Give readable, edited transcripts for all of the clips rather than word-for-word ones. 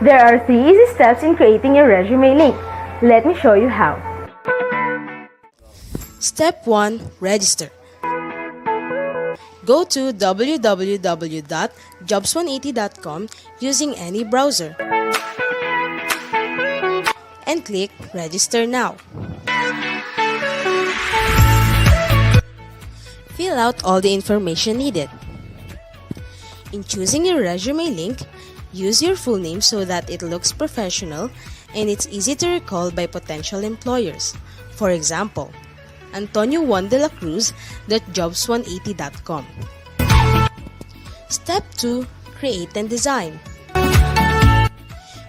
There are 3 easy steps in creating your resume link. Let me show you how. Step 1. Register. Go to www.jobs180.com using any browser and click Register Now. Fill out all the information needed. In choosing your resume link, use your full name so that it looks professional and it's easy to recall by potential employers. For example, Antonio Juan de la Cruz.jobs180.com. Step 2. Create and design.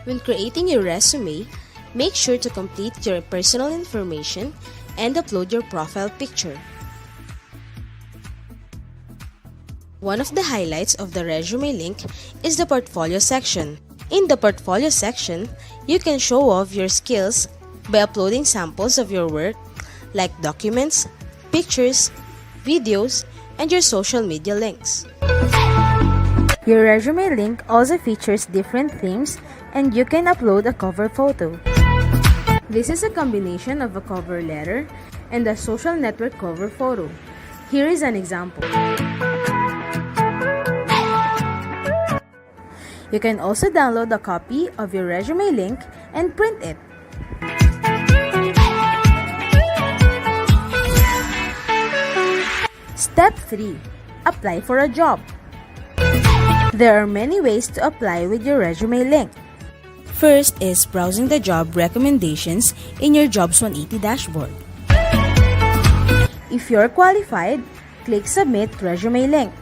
When creating your resume, make sure to complete your personal information and upload your profile picture. One of the highlights of the resume link is the portfolio section. In the portfolio section, you can show off your skills by uploading samples of your work like documents, pictures, videos, and your social media links. Your resume link also features different themes and you can upload a cover photo. This is a combination of a cover letter and a social network cover photo. Here is an example. You can also download a copy of your resume link and print it. Step 3. Apply for a job. There are many ways to apply with your resume link. First is browsing the job recommendations in your Jobs 180 dashboard. If you're qualified, click Submit Resume Link.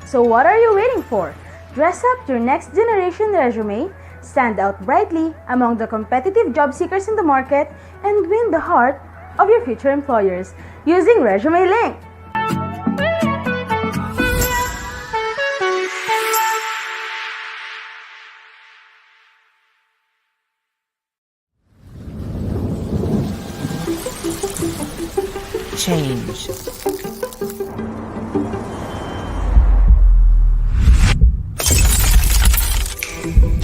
So what are you waiting for? Dress up your next generation resume, stand out brightly among the competitive job seekers in the market, and win the heart of your future employers using Resume Link. Change.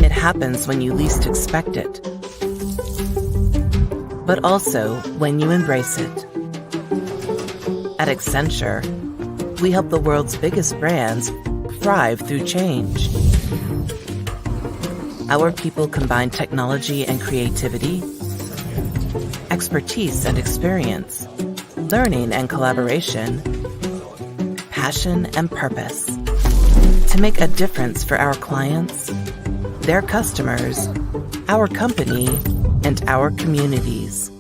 It happens when you least expect it, but also when you embrace it. At Accenture, we help the world's biggest brands thrive through change. Our people combine technology and creativity, expertise and experience, learning and collaboration, passion and purpose to make a difference for our clients, their customers, our company, and our communities.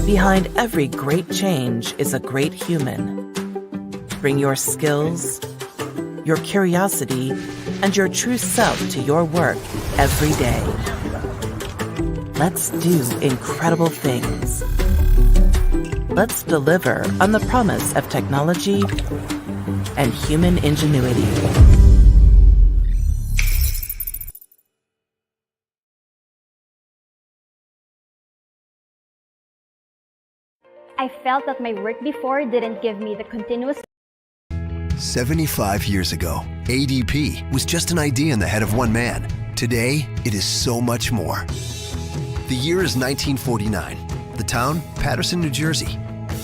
Behind every great change is a great human. Bring your skills, your curiosity, and your true self to your work every day. Let's do incredible things. Let's deliver on the promise of technology and human ingenuity. I felt that my work before didn't give me the continuous. 75 years ago, ADP was just an idea in the head of one man. Today, it is so much more. The year is 1949. The town, Paterson, New Jersey.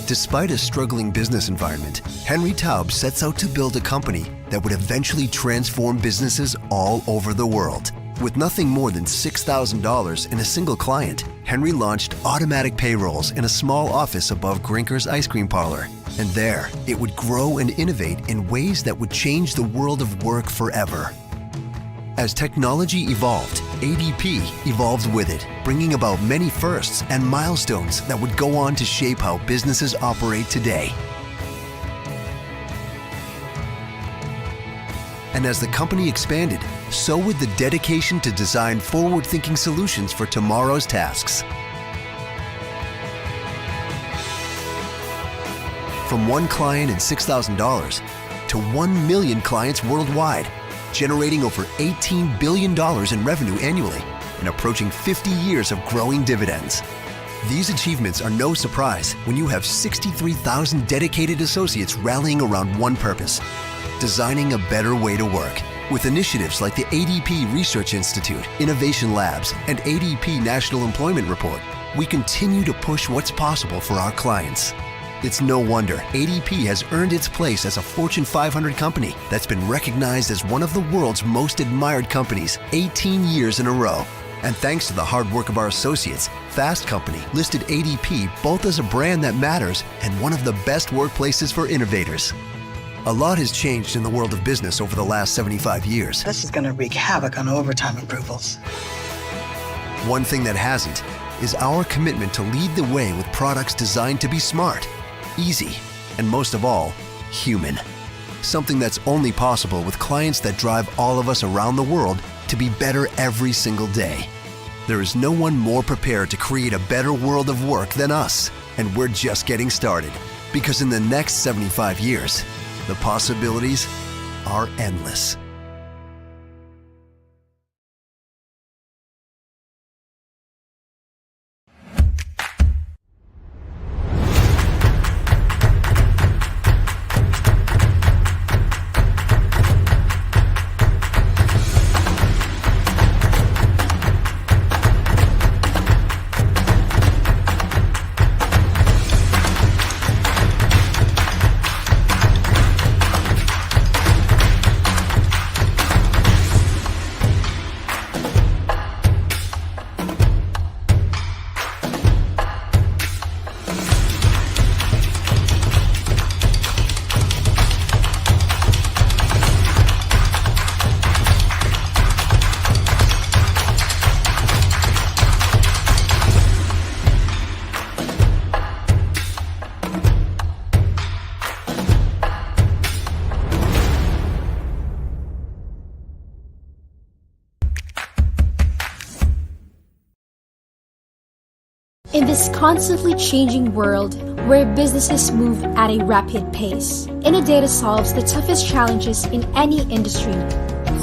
Despite a struggling business environment, Henry Taub sets out to build a company that would eventually transform businesses all over the world. With nothing more than $6,000 and a single client, Henry launched automatic payrolls in a small office above Grinker's ice cream parlor. And there, it would grow and innovate in ways that would change the world of work forever. As technology evolved, ADP evolved with it, bringing about many firsts and milestones that would go on to shape how businesses operate today. And as the company expanded, so would the dedication to design forward-thinking solutions for tomorrow's tasks. From one client and $6,000 to 1 million clients worldwide, generating over $18 billion in revenue annually and approaching 50 years of growing dividends. These achievements are no surprise when you have 63,000 dedicated associates rallying around one purpose: designing a better way to work. With initiatives like the ADP Research Institute, Innovation Labs, and ADP National Employment Report, we continue to push what's possible for our clients. It's no wonder ADP has earned its place as a Fortune 500 company that's been recognized as one of the world's most admired companies 18 years in a row. And thanks to the hard work of our associates, Fast Company listed ADP both as a brand that matters and one of the best workplaces for innovators. A lot has changed in the world of business over the last 75 years. This is going to wreak havoc on overtime approvals. One thing that hasn't is our commitment to lead the way with products designed to be smart, easy, and most of all, human. Something that's only possible with clients that drive all of us around the world to be better every single day. There is no one more prepared to create a better world of work than us, and we're just getting started. Because in the next 75 years, the possibilities are endless. In this constantly changing world where businesses move at a rapid pace, Innodata solves the toughest challenges in any industry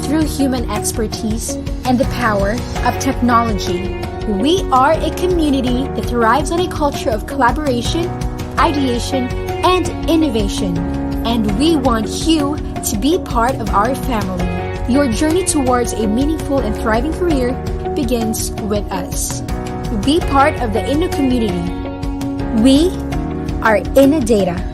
through human expertise and the power of technology. We are a community that thrives on a culture of collaboration, ideation, and innovation. And we want you to be part of our family. Your journey towards a meaningful and thriving career begins with us. Be part of the Inno community. We are Innodata.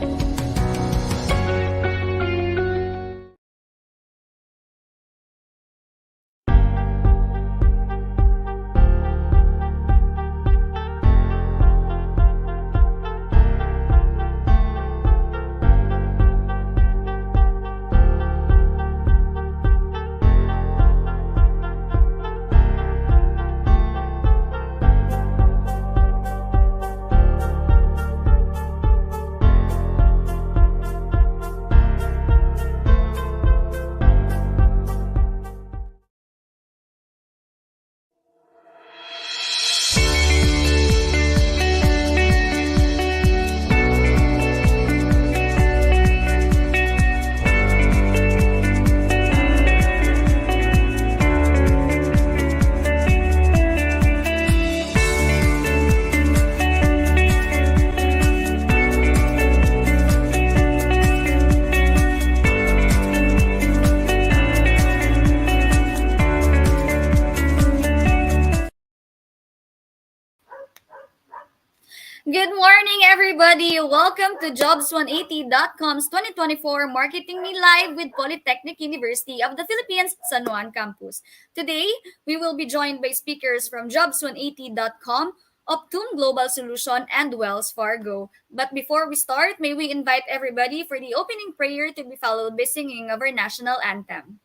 Good morning, everybody. Welcome to Jobs180.com's 2024 Marketing Me Live with Polytechnic University of the Philippines, San Juan campus. Today, we will be joined by speakers from Jobs180.com, Optum Global Solution, and Wells Fargo. But before we start, may we invite everybody for the opening prayer to be followed by singing of our national anthem.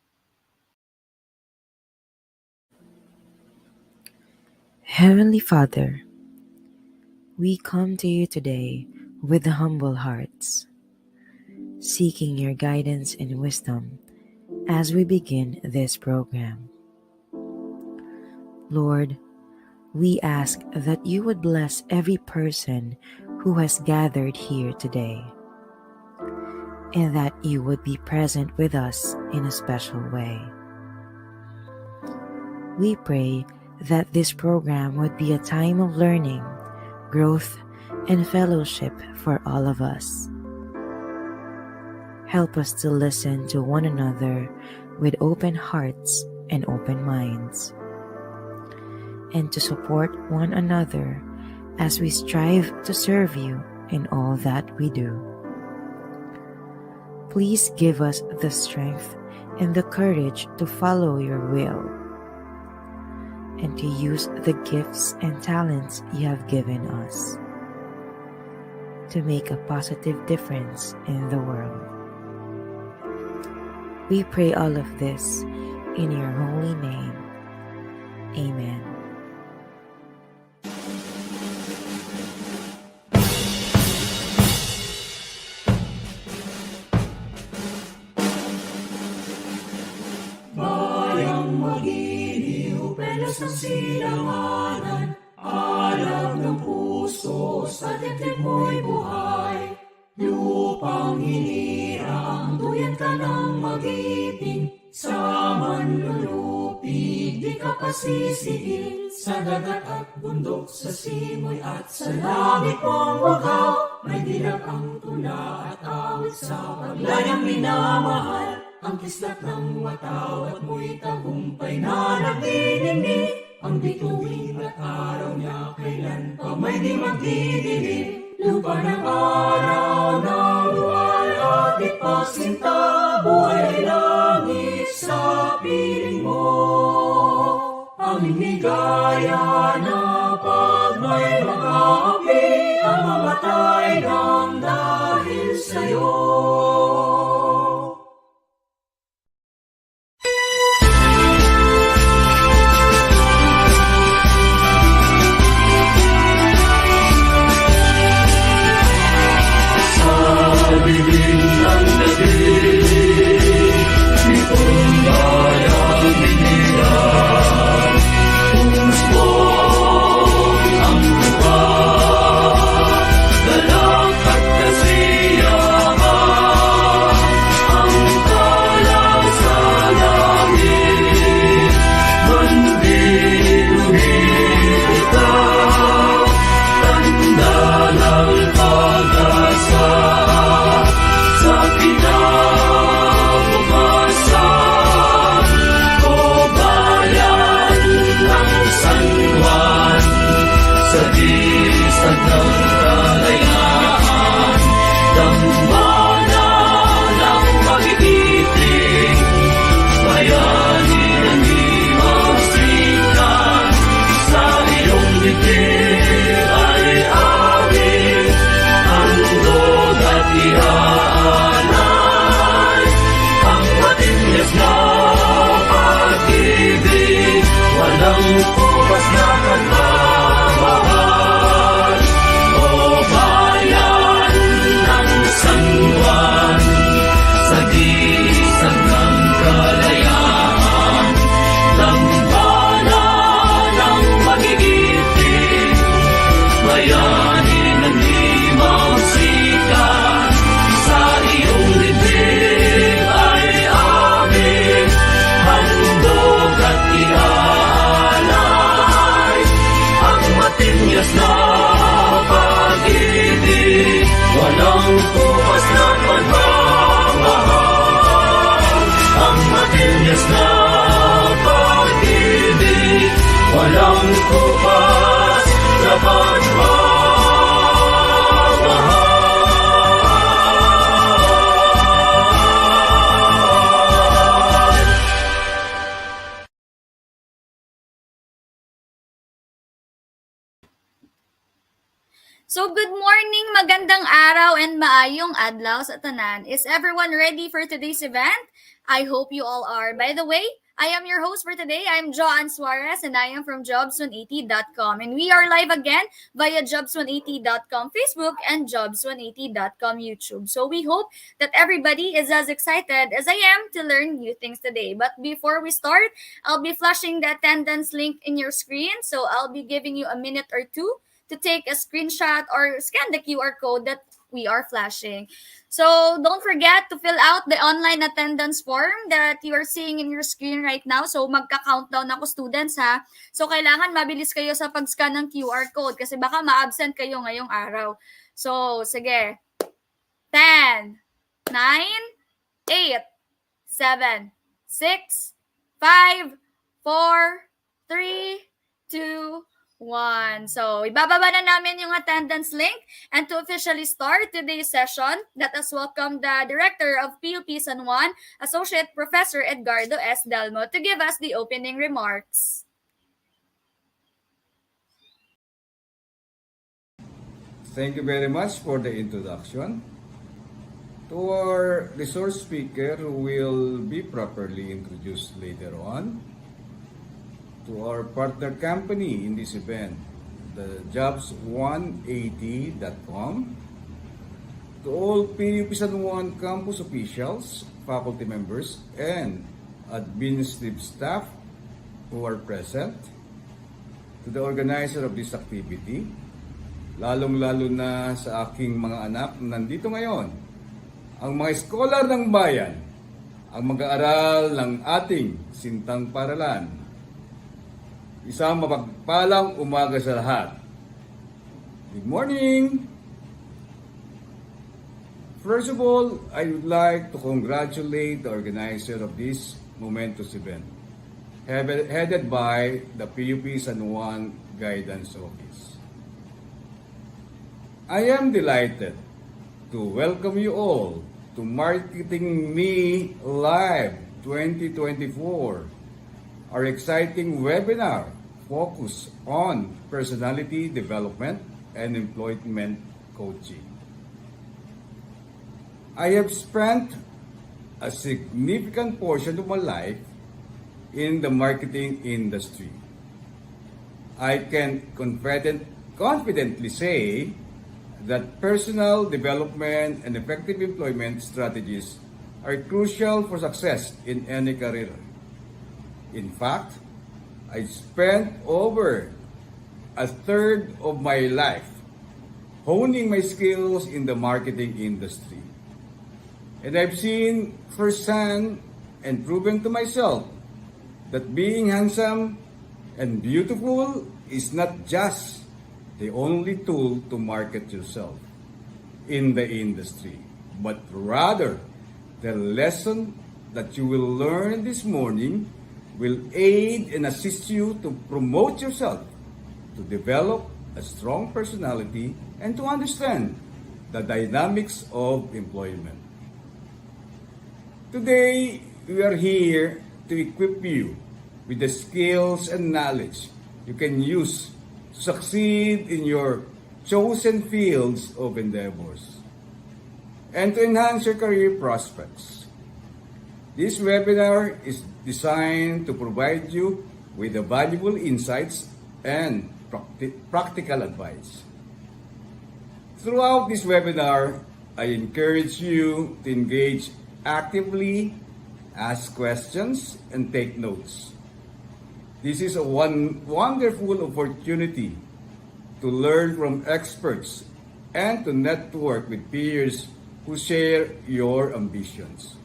Heavenly Father, we come to you today with humble hearts, seeking your guidance and wisdom as we begin this program. Lord, we ask that you would bless every person who has gathered here today, and that you would be present with us in a special way. We pray that this program would be a time of learning, growth, and fellowship for all of us. Help us to listen to one another with open hearts and open minds, and to support one another as we strive to serve you in all that we do. Please give us the strength and the courage to follow your will and to use the gifts and talents you have given us to make a positive difference in the world. We pray all of this in your holy name. Amen. Bayang magiliw, pelas ng silanganan, alam ng puso, sa dibdib mo'y buhay. Lupang hinira, ang duyan ka ng magiting, sa manlulupig, di ka pasisihin. Sa dagat at bundok, sa simoy at sa langit mong wagaw, may dilag ang tula at awit sa paglayang minamahal. Ang kislat ng watawat mo'y tagumpay na nagdiningning. Ang bituin at araw niya kailan pa may di magdidilim. Lupa ng araw ng luwal at ipagsinta, buhay ay langit sa piling mo. Ang ligaya na pag may mag-aapi, ang mamatay ng dahil sa'yo. Bibig ng dating, itong bayang binilan. Puso ang tuwa, galak at kasiyahan. Ang kalang sa langit, banding lumilitaw. Tanda ng pag-asa sa kinabukasan, o bayan ng San Juan, sa bisag ng kalayaan, dambana ng pag-ibig, bayani ng himasikan, sa iyong bibig ay awit, handog at iaalay, ang matinyas na pag-ibig, walang kubas na pagmamahal. O bayan ng San Juan, sa gisag ng kalayaan, dambana ng pag-ibig, bayani ng himasikan, sa iyong bibig ay amin, handog at iaalay, ang matinyas na pag-ibig, walang kupas na pagmamahal. Ang matinyas na pag-ibig, walang kupas na pagmamahal. So good morning, magandang araw, and maayong adlaw sa tanan. Is everyone ready for today's event? I hope you all are. By the way, I am your host for today. I'm Juan Suarez, and I am from jobs180.com. And we are live again via jobs180.com Facebook and jobs180.com YouTube. So we hope that everybody is as excited as I am to learn new things today. But before we start, I'll be flashing the attendance link in your screen. So I'll be giving you a minute or two to take a screenshot or scan the QR code that we are flashing. So don't forget to fill out the online attendance form that you are seeing in your screen right now. So magka-countdown ako, students, ha. So kailangan mabilis kayo sa pag-scan ng QR code kasi baka ma-absent kayo ngayong araw. So sige. 10, 9, 8, 7, 6, 5, 4, 3, 2, 1. So, ibababa na namin yung attendance link. And to officially start today's session, let us welcome the Director of PUP San Juan, Associate Professor Edgardo S. Delmo, to give us the opening remarks. Thank you very much for the introduction. To our resource speaker, who will be properly introduced later on, to our partner company in this event, the jobs180.com, to all PUP San Juan campus officials, faculty members, and administrative staff who are present, to the organizer of this activity, lalong-lalo na sa aking mga anak na nandito ngayon, ang mga scholar ng bayan, ang mag-aaral ng ating sintang paralan. Isang mapagpalang umaga sa lahat. Good morning! First of all, I would like to congratulate the organizer of this momentous event, headed by the PUP San Juan Guidance Office. I am delighted to welcome you all to Marketing Me Live 2024, our exciting webinar focused on personality development and employment coaching. I have spent a significant portion of my life in the marketing industry. I can confidently say that personal development and effective employment strategies are crucial for success in any career. In fact, I spent over a third of my life honing my skills in the marketing industry. And I've seen firsthand and proven to myself that being handsome and beautiful is not just the only tool to market yourself in the industry, but rather the lesson that you will learn this morning will aid and assist you to promote yourself, to develop a strong personality, and to understand the dynamics of employment. Today, we are here to equip you with the skills and knowledge you can use to succeed in your chosen fields of endeavors and to enhance your career prospects. This webinar is designed to provide you with the valuable insights and practical advice. Throughout this webinar, I encourage you to engage actively, ask questions, and take notes. This is a wonderful opportunity to learn from experts and to network with peers who share your ambitions.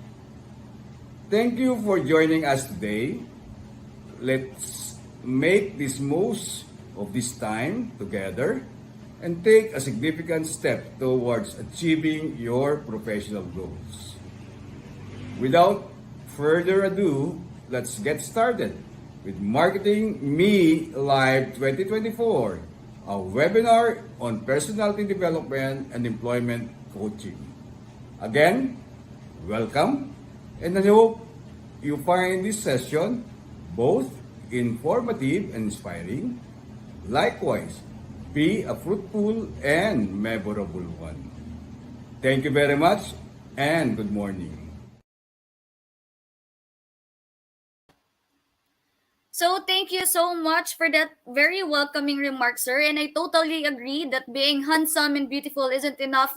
Thank you for joining us today. Let's make this most of this time together and take a significant step towards achieving your professional goals. Without further ado, let's get started with Marketing Me Live 2024, a webinar on personality development and employment coaching. Again, welcome. And I hope you find this session both informative and inspiring. Likewise, be a fruitful and memorable one. Thank you very much and good morning. So thank you so much for that very welcoming remark, sir. And I totally agree that being handsome and beautiful isn't enough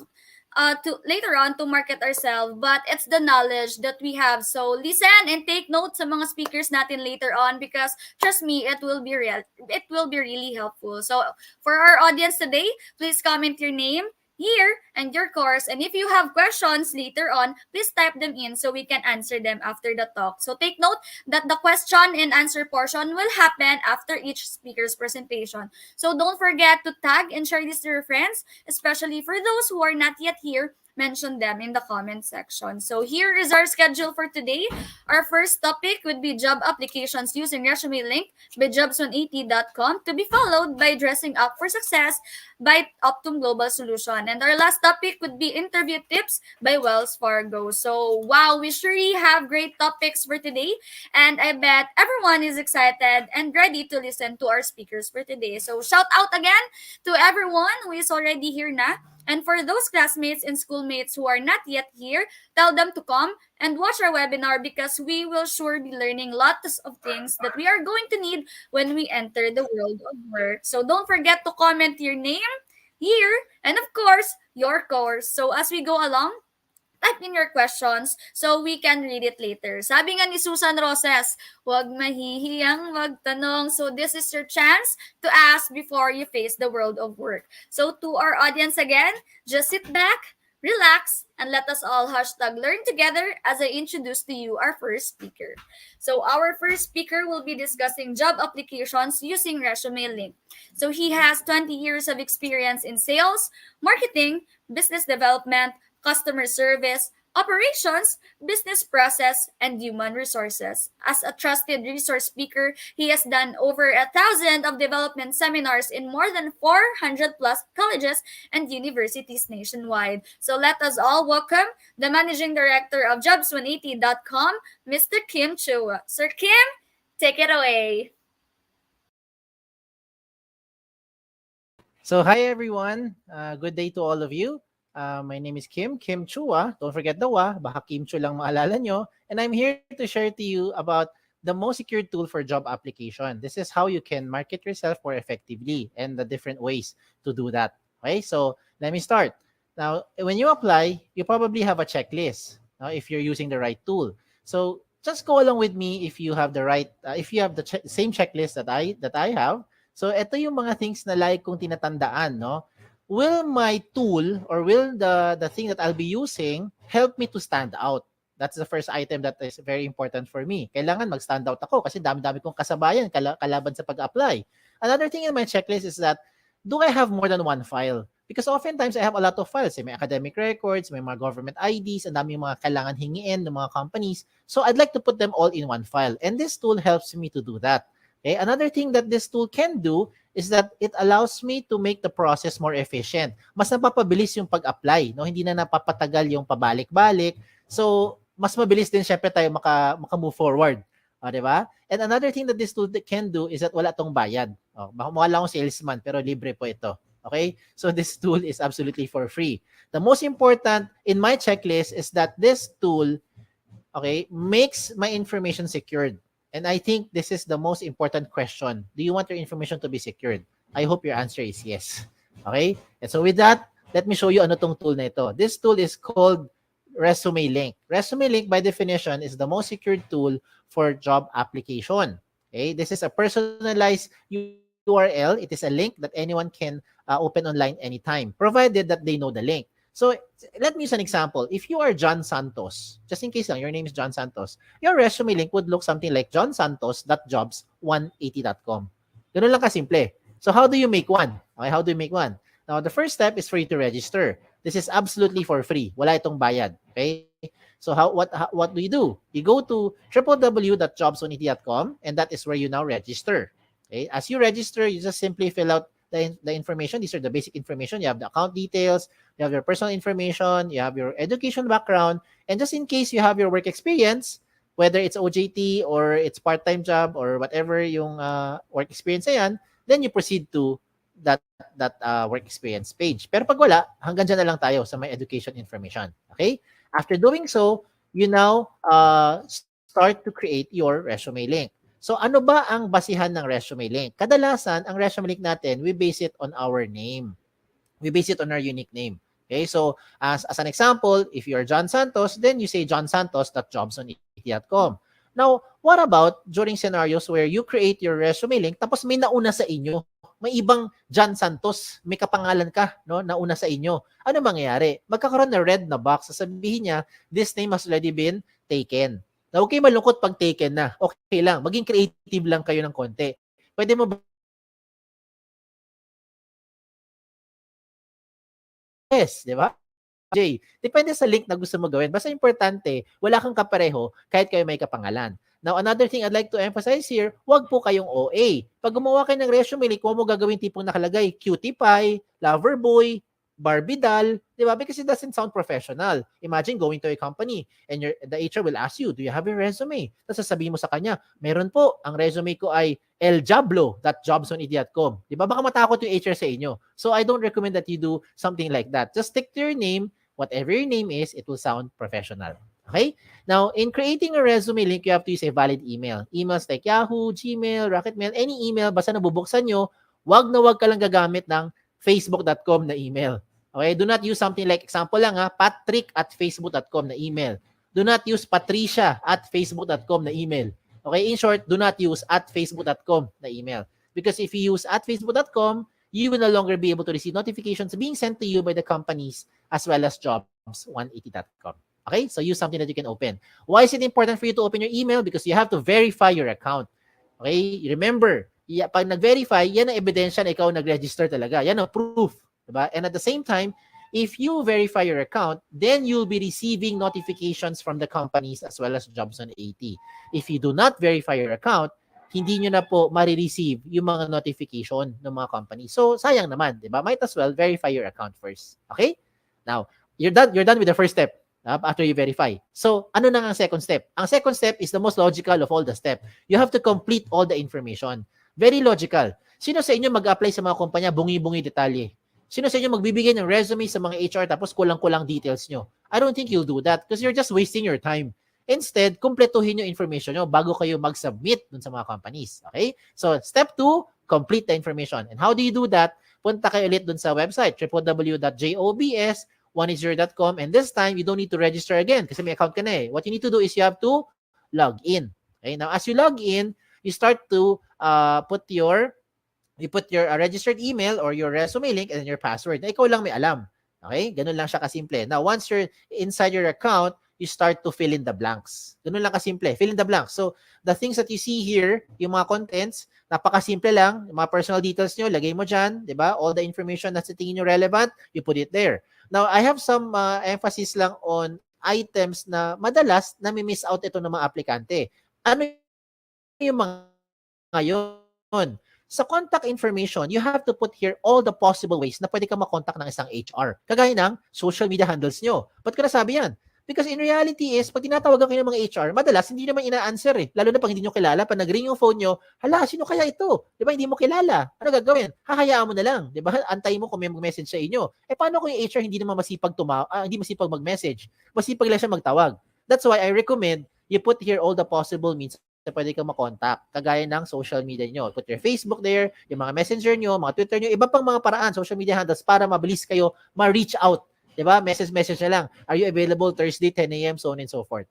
to later on to market ourselves, but it's the knowledge that we have. So listen and take note sa mga speakers natin later on, because trust me, it will be really helpful. So for our audience today, please comment your name here and your course, and if you have questions later on, please type them in so we can answer them after the talk. So take note that the question and answer portion will happen after each speaker's presentation. So don't forget to tag and share this to your friends, especially for those who are not yet here mention them in the comment section. So here is our schedule for today. Our first topic would be job applications using ResumeLink by jobs180.com, to be followed by dressing up for success by Optum Global Solution. And our last topic would be interview tips by Wells Fargo. So wow, we surely have great topics for today. And I bet everyone is excited and ready to listen to our speakers for today. So shout out again to everyone who is already here na. And for those classmates and schoolmates who are not yet here, tell them to come and watch our webinar, because we will sure be learning lots of things that we are going to need when we enter the world of work. So don't forget to comment your name, year, and of course, your course. So as we go along, type in your questions so we can read it later. Sabi nga ni Susan Roses, huwag mahihiyang magtanong. So this is your chance to ask before you face the world of work. So to our audience again, just sit back, relax, and let us all #learn together as I introduce to you our first speaker. So our first speaker will be discussing job applications using ResumeLink. So he has 20 years of experience in sales, marketing, business development, customer service, operations, business process, and human resources. As a trusted resource speaker, he has done over 1,000 of development seminars in more than 400 plus colleges and universities nationwide. So let us all welcome the Managing Director of Jobs180.com, Mr. Kim Chua. Sir Kim, take it away. So hi everyone, good day to all of you. My name is Kim Chua. Don't forget the wa, baka Kim Chu lang maalala nyo. And I'm here to share to you about the most secure tool for job application. This is how you can market yourself more effectively and the different ways to do that. Okay, so let me start. Now, when you apply, you probably have a checklist if you're using the right tool. So just go along with me if you have the right, if you have the same checklist that I have. So ito yung mga things na like kong tinatandaan, no? Will my tool or will the thing that I'll be using help me to stand out? That's the first item that is very important for me. Kailangan mag-stand out ako kasi dami-dami kong kasabayan kalaban sa pag-apply. Another thing in my checklist is that, do I have more than one file? Because oftentimes I have a lot of files. May academic records, may mga government IDs, and dami mga kailangan hingiin ng mga companies. So I'd like to put them all in one file. And this tool helps me to do that. Okay? Another thing that this tool can do is that it allows me to make the process more efficient. Mas napapabilis yung pag-apply, no? Hindi na napapatagal yung pabalik-balik. So, mas mabilis din syempre tayo maka-move forward. Di ba? And another thing that this tool can do is that wala tong bayad. Mukha lang akong salesman pero libre po ito. Okay? So, this tool is absolutely for free. The most important in my checklist is that this tool, okay, makes my information secured. And I think this is the most important question. Do you want your information to be secured? I hope your answer is yes. Okay? And so with that, let me show you ano tong tool na ito. This tool is called ResumeLink. ResumeLink, by definition, is the most secured tool for job application. Okay? This is a personalized URL. It is a link that anyone can open online anytime, provided that they know the link. So let me use an example. If you are John Santos, just in case lang, your name is John Santos, your resume link would look something like johnsantos.jobs180.com. Ganun lang kasimple. So how do you make one? Okay, how do you make one? Now, the first step is for you to register. This is absolutely for free. Wala itong bayad. Okay? So what do? You go to www.jobs180.com, and that is where you now register. Okay? As you register, you just simply fill out the information. These are the basic information. You have the account details, you have your personal information, you have your education background, and just in case you have your work experience, whether it's OJT or it's part-time job or whatever yung work experience na yan, then you proceed to that work experience page. Pero pag wala, hanggang dyan na lang tayo sa my education information. Okay? After doing so, you now start to create your resume link. So ano ba ang basihan ng ResumeLink? Kadalasan, ang ResumeLink natin, we base it on our name. We base it on our unique name. Okay, so as an example, if you're John Santos, then you say johnsantos.jobs180.com. Now, what about during scenarios where you create your ResumeLink tapos may nauna sa inyo? May ibang John Santos, may kapangalan ka, no, nauna sa inyo. Ano mangyayari? Magkakaroon na red na box, sasabihin niya, this name has already been taken. Na huwag kayo malungkot pag taken na. Okay lang. Maging creative lang kayo ng konti. Pwede mo ba? Yes, di ba? Depende sa link na gusto mo gawin. Basta importante, wala kang kapareho kahit kayo may kapangalan. Now, another thing I'd like to emphasize here, wag po kayong OA. Pag gumawa kayo ng resume, huwag mo gagawin tipong nakalagay, cutie pie, lover boy, Barbie doll, di ba? Because it doesn't sound professional. Imagine going to a company and the HR will ask you, do you have a resume? Tapos sasabihin mo sa kanya, meron po, ang resume ko ay eldiablo.jobsonidiot.com. Di ba? Baka matakot yung HR sa inyo. So I don't recommend that you do something like that. Just stick to your name. Whatever your name is, it will sound professional. Okay? Now, in creating a resume link, you have to use a valid email. Emails like Yahoo, Gmail, Rocketmail, any email, basta nabubuksan nyo, wag na wag ka lang gagamit ng facebook.com na email. Okay? Do not use something like, example lang patrick@facebook.com na email. Do not use patricia@facebook.com na email. Okay? In short, do not use @facebook.com na email. Because if you use @facebook.com, you will no longer be able to receive notifications being sent to you by the companies as well as jobs180.com. Okay? So use something that you can open. Why is it important for you to open your email? Because you have to verify your account. Okay? Remember, pag nag-verify, yan ang ebidensya na ikaw nag-register talaga. Yan ang proof. Diba? And at the same time, if you verify your account, then you'll be receiving notifications from the companies as well as Jobs180. If you do not verify your account, hindi nyo na po marireceive yung mga notification ng mga company. So, sayang naman, di ba? Might as well verify your account first. Okay? Now, you're done with the first step after you verify. So, ano na ang second step? Ang second step is the most logical of all the steps. You have to complete all the information. Very logical. Sino sa inyo mag-apply sa mga kumpanya, bungi-bungi detalye? Sino sa inyo magbibigay ng resume sa mga HR tapos kulang-kulang details nyo? I don't think you'll do that because you're just wasting your time. Instead, kumpletuhin yung information nyo bago kayo mag-submit dun sa mga companies. Okay? So, step 2, complete the information. And how do you do that? Punta kayo ulit dun sa website, www.jobs180.com, and this time, you don't need to register again kasi may account ka na eh. What you need to do is you have to log in. Okay? Now, as you log in, you start to put your registered email or your resume link and your password. Na ikaw lang may alam. Okay? Ganun lang siya kasimple. Now, once you're inside your account, you start to fill in the blanks. Ganun lang kasimple. Fill in the blanks. So, the things that you see here, yung mga contents, napakasimple lang. Yung mga personal details nyo, lagay mo dyan. Diba? All the information na sa tingin nyo relevant, you put it there. Now, I have some emphasis lang on items na madalas na may-miss out ito ng mga aplikante. Ano yung mga yun? Sa contact information, you have to put here all the possible ways na pwede ka makontak ng isang HR. Kagaya ng social media handles nyo. Ba't ko nasabi yan? Because in reality is, pag tinatawagan kayo ng mga HR, madalas hindi naman ina-answer eh. Lalo na pag hindi nyo kilala, pag nag-ring yung phone nyo, hala, sino kaya ito? Di ba, hindi mo kilala. Ano gagawin? Hahayaan mo na lang. Di ba? Antay mo kung may mag-message sa inyo. Eh, paano kung yung HR hindi naman hindi masipag mag-message? Masipag lang siya magtawag. That's why I recommend you put here all the possible means na pwede kang makontak. Kagaya ng social media nyo. Put your Facebook there, yung mga messenger nyo, mga Twitter nyo, iba pang mga paraan, social media handles para mabilis kayo ma-reach out. Diba? Message na lang. Are you available Thursday, 10 a.m., so on and so forth.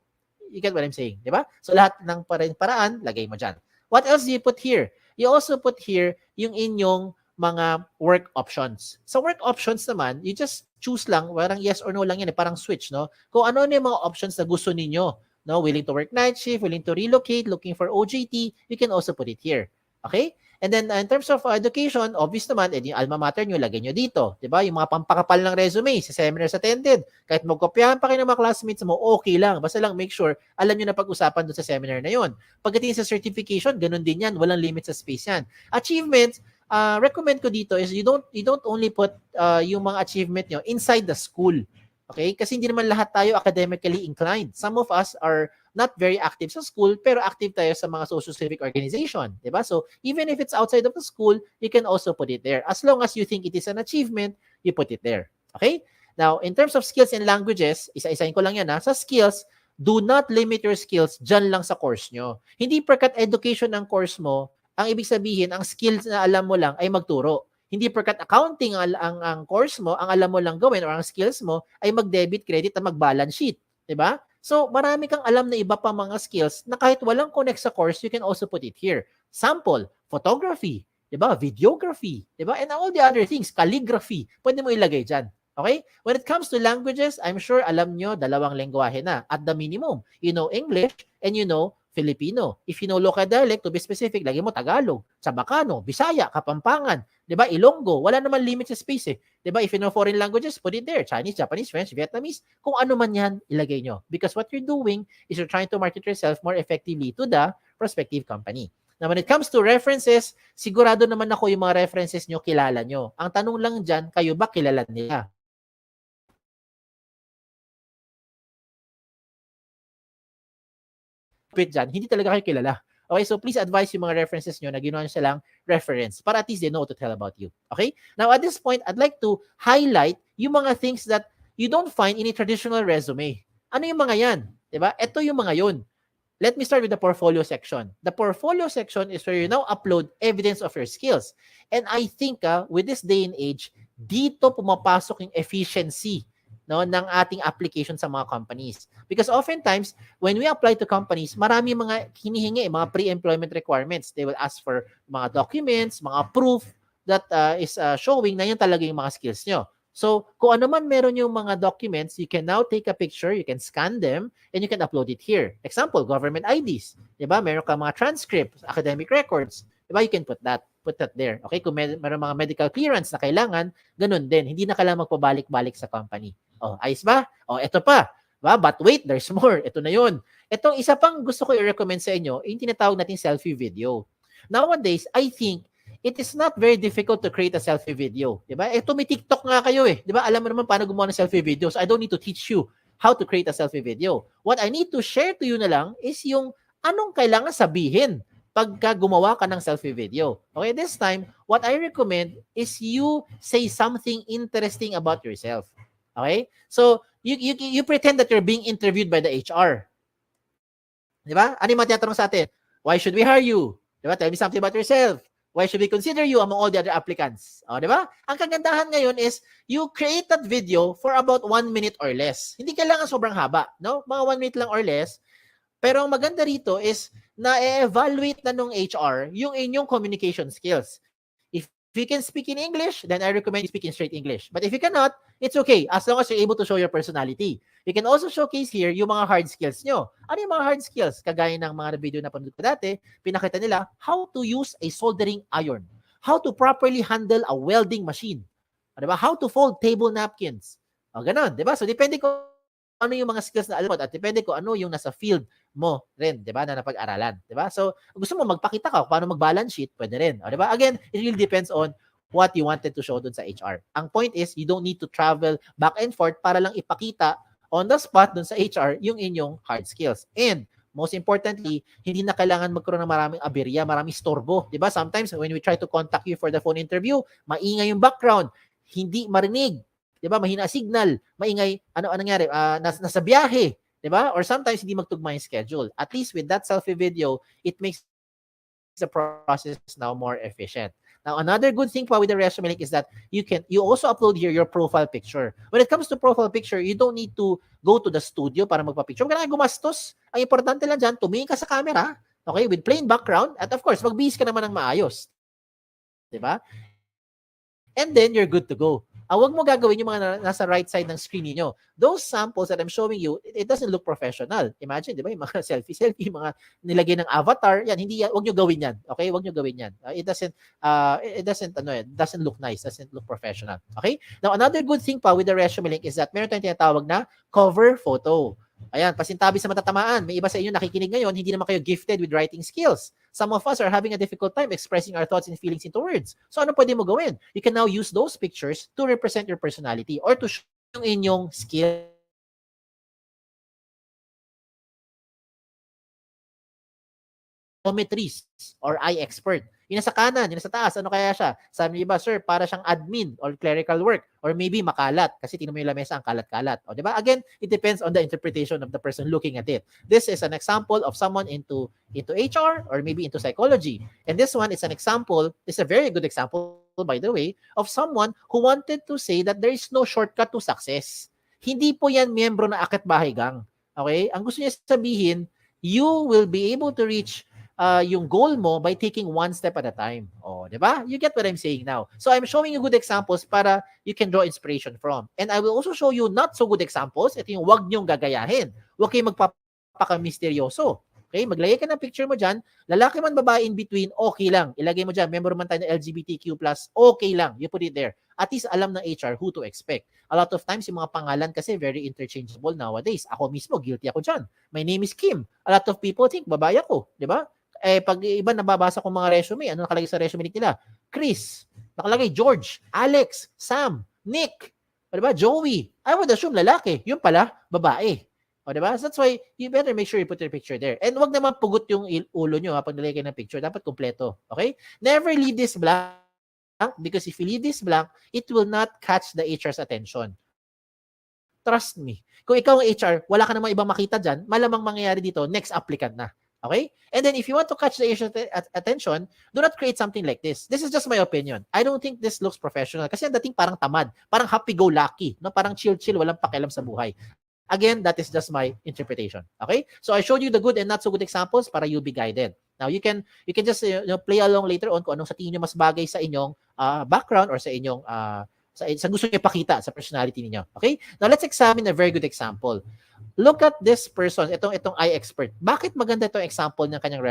You get what I'm saying? Diba? So lahat ng paraan, lagay mo dyan. What else do you put here? You also put here yung inyong mga work options. Sa work options naman, you just choose lang, parang yes or no lang yan, parang switch, no? Kung ano yung mga options na gusto ninyo. No, willing to work night shift, willing to relocate, looking for OJT, you can also put it here. Okay? And then in terms of education, obvious naman, yung alma mater nyo, lagay nyo dito. Diba? Yung mga pampakapal ng resume, sa seminars attended, kahit magkopyahan pa kayo ng mga classmates mo, okay lang. Basta lang make sure, alam nyo na pag-usapan doon sa seminar na yon. Pagdating sa certification, ganun din yan. Walang limit sa space yan. Achievements, recommend ko dito is you don't only put yung mga achievement nyo inside the school. Okay? Kasi hindi naman lahat tayo academically inclined. Some of us are not very active sa school, pero active tayo sa mga social civic organization. Diba? So, even if it's outside of the school, you can also put it there. As long as you think it is an achievement, you put it there. Okay? Now, in terms of skills and languages, isa-isahin ko lang yan ha. Sa skills, do not limit your skills dyan lang sa course nyo. Hindi perkat education ng course mo, ang ibig sabihin, ang skills na alam mo lang ay magturo. Hindi perkat accounting ang course mo, ang alam mo lang gawin or ang skills mo ay mag-debit, credit at mag-balance sheet. Diba? So, marami kang alam na iba pa mga skills na kahit walang connect sa course, you can also put it here. Sample, photography, diba? Videography, diba? And all the other things, calligraphy, pwede mo ilagay dyan. Okay? When it comes to languages, I'm sure alam nyo, 2 lengguwahe na. At the minimum, you know English and you know Filipino. If you know local dialect, to be specific, lagi mo Tagalog, Sabacano, Bisaya, Kapampangan, 'di ba? Ilonggo, wala naman limit sa space eh. 'Di ba? If you know foreign languages, put it there. Chinese, Japanese, French, Vietnamese, kung ano man 'yan, ilagay nyo. Because what you're doing is you're trying to market yourself more effectively to the prospective company. Now, when it comes to references, sigurado naman ako yung mga references nyo, kilala nyo. Ang tanong lang dyan, kayo ba kilala nila? Dyan, hindi talaga kayo kilala. Okay, so please advise yung mga references nyo na ginawa nyo silang reference para at least they know what to tell about you. Okay? Now, at this point, I'd like to highlight yung mga things that you don't find in a traditional resume. Ano yung mga yan? Diba? Ito yung mga yun. Let me start with the portfolio section. The portfolio section is where you now upload evidence of your skills. And I think with this day and age, dito pumapasok yung efficiency ng ating application sa mga companies. Because oftentimes, when we apply to companies, marami mga hinihingi, mga pre-employment requirements. They will ask for mga documents, mga proof that is showing na yun talaga yung mga skills nyo. So, kung ano man meron yung mga documents, you can now take a picture, you can scan them, and you can upload it here. Example, government IDs. Diba? Meron ka mga transcripts, academic records. Diba? You can put that there. Okay? Kung meron mga medical clearance na kailangan, ganun din. Hindi na kailangan magpabalik-balik sa company. Oh, ayos ba? Oh, eto pa. Diba? But wait, there's more. Ito na yun. Itong isa pang gusto ko i-recommend sa inyo, yung tinatawag natin selfie video. Nowadays, I think, it is not very difficult to create a selfie video. Diba? Ito may TikTok nga kayo eh. Diba? Alam mo naman paano gumawa ng selfie video. So I don't need to teach you how to create a selfie video. What I need to share to you na lang is yung anong kailangan sabihin pagka gumawa ka ng selfie video. Okay, this time, what I recommend is you say something interesting about yourself. Okay? So, you pretend that you're being interviewed by the HR. Diba? Ano yung matyatanong sa atin? Why should we hire you? Diba? Tell me something about yourself. Why should we consider you among all the other applicants? O, di ba? Ang kagandahan ngayon is you create that video for about 1 minute or less. Hindi kailangan sobrang haba, no? Mga 1 minute lang or less. Pero ang maganda rito is na-evaluate na nung HR yung inyong communication skills. If you can speak in English, then I recommend you speak in straight English. But if you cannot, it's okay as long as you're able to show your personality. You can also showcase here yung mga hard skills nyo. Ano yung mga hard skills? Kagaya ng mga video na panood ko dati, pinakita nila how to use a soldering iron, how to properly handle a welding machine, diba? How to fold table napkins. O, ganun, diba? So, depende kung ano yung mga skills na alam mo at depende kung ano yung nasa field mo rin, diba? Na napag-aralan, diba? So, gusto mo magpakita ka kung paano mag-balance sheet, pwede rin. O, diba? Again, it really depends on what you wanted to show dun sa HR. Ang point is, you don't need to travel back and forth para lang ipakita on the spot dun sa HR yung inyong hard skills. And most importantly, hindi na kailangan magkaroon ng maraming aberya, maraming storbo. Diba? Sometimes when we try to contact you for the phone interview, maingay yung background, hindi marinig. Diba? Mahina signal, maingay, ano nangyari? Nasa biyahe. Diba? Or sometimes hindi magtugma yung schedule. At least with that selfie video, it makes the process now more efficient. Now, another good thing with the ResumeLink is that you also upload here your profile picture. When it comes to profile picture, you don't need to go to the studio para magpa-picture. Huwag ka na gumastos. Ang importante lang dyan, tumingin ka sa camera, okay, with plain background, at of course, magbihis ka naman ng maayos. Diba? And then, you're good to go. Huwag mo gagawin yung mga nasa right side ng screen niyo. Those samples that I'm showing you, it doesn't look professional. Imagine, di ba, yung mga selfie, mga nilagay ng avatar, yan, huwag nyo gawin yan. Okay? Huwag nyo gawin yan. It doesn't look nice, doesn't look professional. Okay? Now, another good thing with the ResumeLink is that meron tayong tinatawag na cover photo. Ayan, pasintabi sa matatamaan. May iba sa inyo nakikinig ngayon, hindi naman kayo gifted with writing skills. Some of us are having a difficult time expressing our thoughts and feelings into words. So ano pwede mo gawin? You can now use those pictures to represent your personality or to show yung inyong skill. Optometrist or eye expert. Yung nasa kanan, yung nasa taas, ano kaya siya? Sabi niyo ba, sir, para siyang admin or clerical work or maybe makalat kasi tingnan mo yung lamesa ang kalat-kalat. O, di ba? Again, it depends on the interpretation of the person looking at it. This is an example of someone into HR or maybe into psychology. And this one is an example, it's a very good example, by the way, of someone who wanted to say that there is no shortcut to success. Hindi po yan miyembro na Akit Bahay Gang. Okay? Ang gusto niya sabihin, you will be able to reach yung goal mo by taking one step at a time. Oh, di ba? You get what I'm saying now. So I'm showing you good examples para you can draw inspiration from. And I will also show you not so good examples. Ito yung wag niyong gagayahin. Huwag kayong magpapaka-misteryoso. Okay, maglagay ka ng picture mo dyan, lalaki man babae in between, okay lang. Ilagay mo dyan, member man tayo ng LGBTQ+, okay lang. You put it there. At least alam ng HR who to expect. A lot of times, yung mga pangalan kasi very interchangeable nowadays. Ako mismo, guilty ako dyan. My name is Kim. A lot of people think, babae ako. Di ba? Pag iba nababasa ko mga resume, ano nakalagay sa resume nila? Chris, nakalagay George, Alex, Sam, Nick, di ba? Joey. I would assume lalaki. Yung pala, babae. O, diba? So that's why you better make sure you put your picture there. And wag naman pugot yung ulo nyo pag nilagay ng picture. Dapat kompleto. Okay? Never leave this blank because if you leave this blank, it will not catch the HR's attention. Trust me. Kung ikaw ang HR, wala ka namang ibang makita dyan, malamang mangyayari dito, next applicant na. Okay? And then if you want to catch the HR's attention, do not create something like this. This is just my opinion. I don't think this looks professional kasi ang dating parang tamad, parang happy-go-lucky, no? Parang chill-chill, walang pakialam sa buhay. Again, that is just my interpretation. Okay? So I showed you the good and not so good examples para you be guided. Now you can just play along later on kung anong sa tingin niyo mas bagay sa inyong background or sa inyong sa gusto niyo ipakita sa personality niyo. Okay? Now let's examine a very good example. Look at this person, itong eye expert. Bakit maganda itong example ng kanyang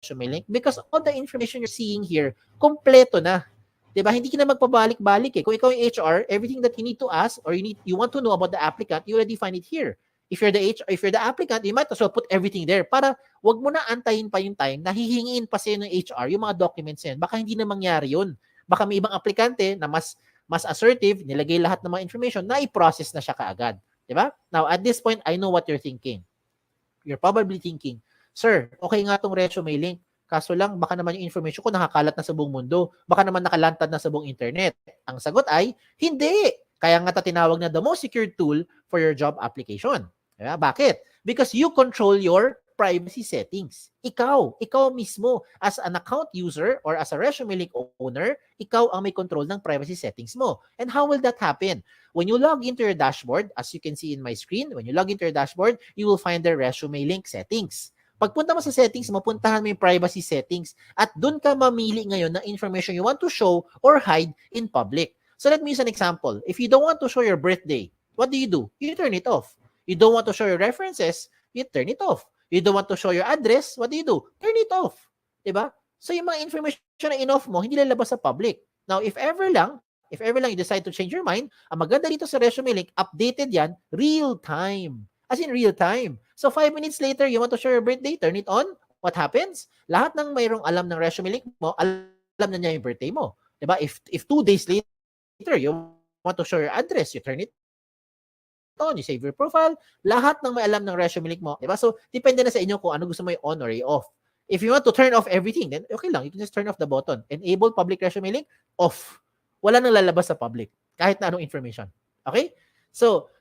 resume link? Because all the information you're seeing here, kompleto na. Diba? Hindi ka na magpabalik-balik eh. Kung ikaw yung HR, everything that you need to ask or you want to know about the applicant, you already find it here. If you're the applicant, you might as well put everything there para wag mo na antayin pa yung time na hihingiin pa sa'yo ng HR yung mga documents yan. Baka hindi na mangyari yun. Baka may ibang aplikante na mas assertive, nilagay lahat ng mga information na i-process na siya kaagad. Diba? Now, at this point, I know what you're thinking. You're probably thinking, Sir, okay nga tong resume link. Kaso lang, baka naman yung information ko nakakalat na sa buong mundo. Baka naman nakalantad na sa buong internet. Ang sagot ay, hindi. Kaya nga tinawag na the most secure tool for your job application. Diba? Bakit? Because you control your privacy settings. Ikaw mismo, as an account user or as a resume link owner, ikaw ang may control ng privacy settings mo. And how will that happen? When you log into your dashboard, as you can see in my screen, when you log into your dashboard, you will find the resume link settings. Pagpunta mo sa settings, mapuntahan mo yung privacy settings at doon ka mamili ngayon ng information you want to show or hide in public. So let me use an example. If you don't want to show your birthday, what do? You turn it off. You don't want to show your references, you turn it off. You don't want to show your address, what do? Turn it off. Diba? So yung mga information na in-off mo, hindi lalabas sa public. Now, if ever lang you decide to change your mind, ang maganda dito sa resume link, updated yan, real time. As in real time. So 5 minutes later, you want to show your birthday, turn it on. What happens? Lahat ng mayroong alam ng resume link mo, alam na niya yung birthday mo. Diba? If 2 days later, you want to show your address, you turn it on, you save your profile, lahat ng may alam ng resume link mo. Diba? So, depende na sa inyo kung ano gusto mo i-on or i-off. If you want to turn off everything, then okay lang. You can just turn off the button. Enable public resume link, off. Wala nang lalabas sa public. Kahit na anong information. Okay? So,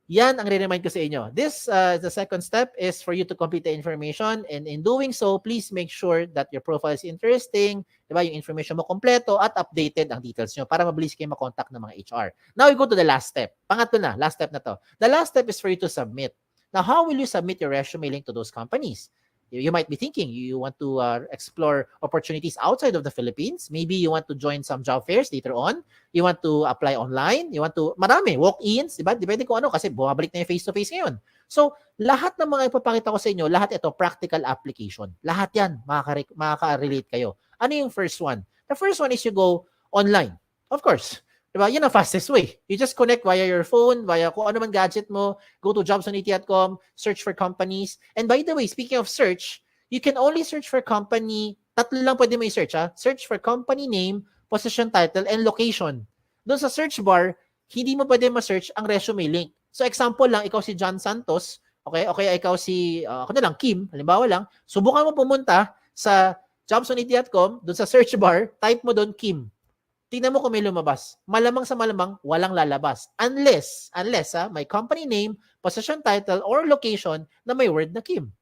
yan ang re-remind ko sa inyo. This, the second step is for you to complete the information, and in doing so, please make sure that your profile is interesting, diba? Yung information mo kompleto at updated ang details nyo para mabilis kayo makontak ng mga HR. Now we go to the last step. Pangatlo na, last step na to. The last step is for you to submit. Now, how will you submit your resume link to those companies? You might be thinking you want to explore opportunities outside of the Philippines. Maybe you want to join some job fairs later on. You want to apply online. You want to, marami, walk-ins, diba? Depende kung ano kasi bumabalik na yung face-to-face ngayon. So, lahat ng mga ipapakita ko sa inyo, lahat ito, practical application. Lahat yan, makaka-relate kayo. Ano yung first one? The first one is you go online. Of course. Diba? Yun ang fastest way. You just connect via your phone, via kung ano man gadget mo, go to jobs.at.com, search for companies. And by the way, speaking of search, you can only search for company, tatlo lang pwede mo i-search ha. Search for company name, position title, and location. Doon sa search bar, hindi mo pwede ma-search ang resume link. So example lang, ikaw si John Santos, okay? O kaya ikaw si, ako na lang, Kim, halimbawa lang, subukan mo pumunta sa jobs.at.com, doon sa search bar, type mo doon Kim. Tingnan mo kung may lumabas. Malamang sa malamang, walang lalabas. Unless may company name, position title, or location na may word na Kim.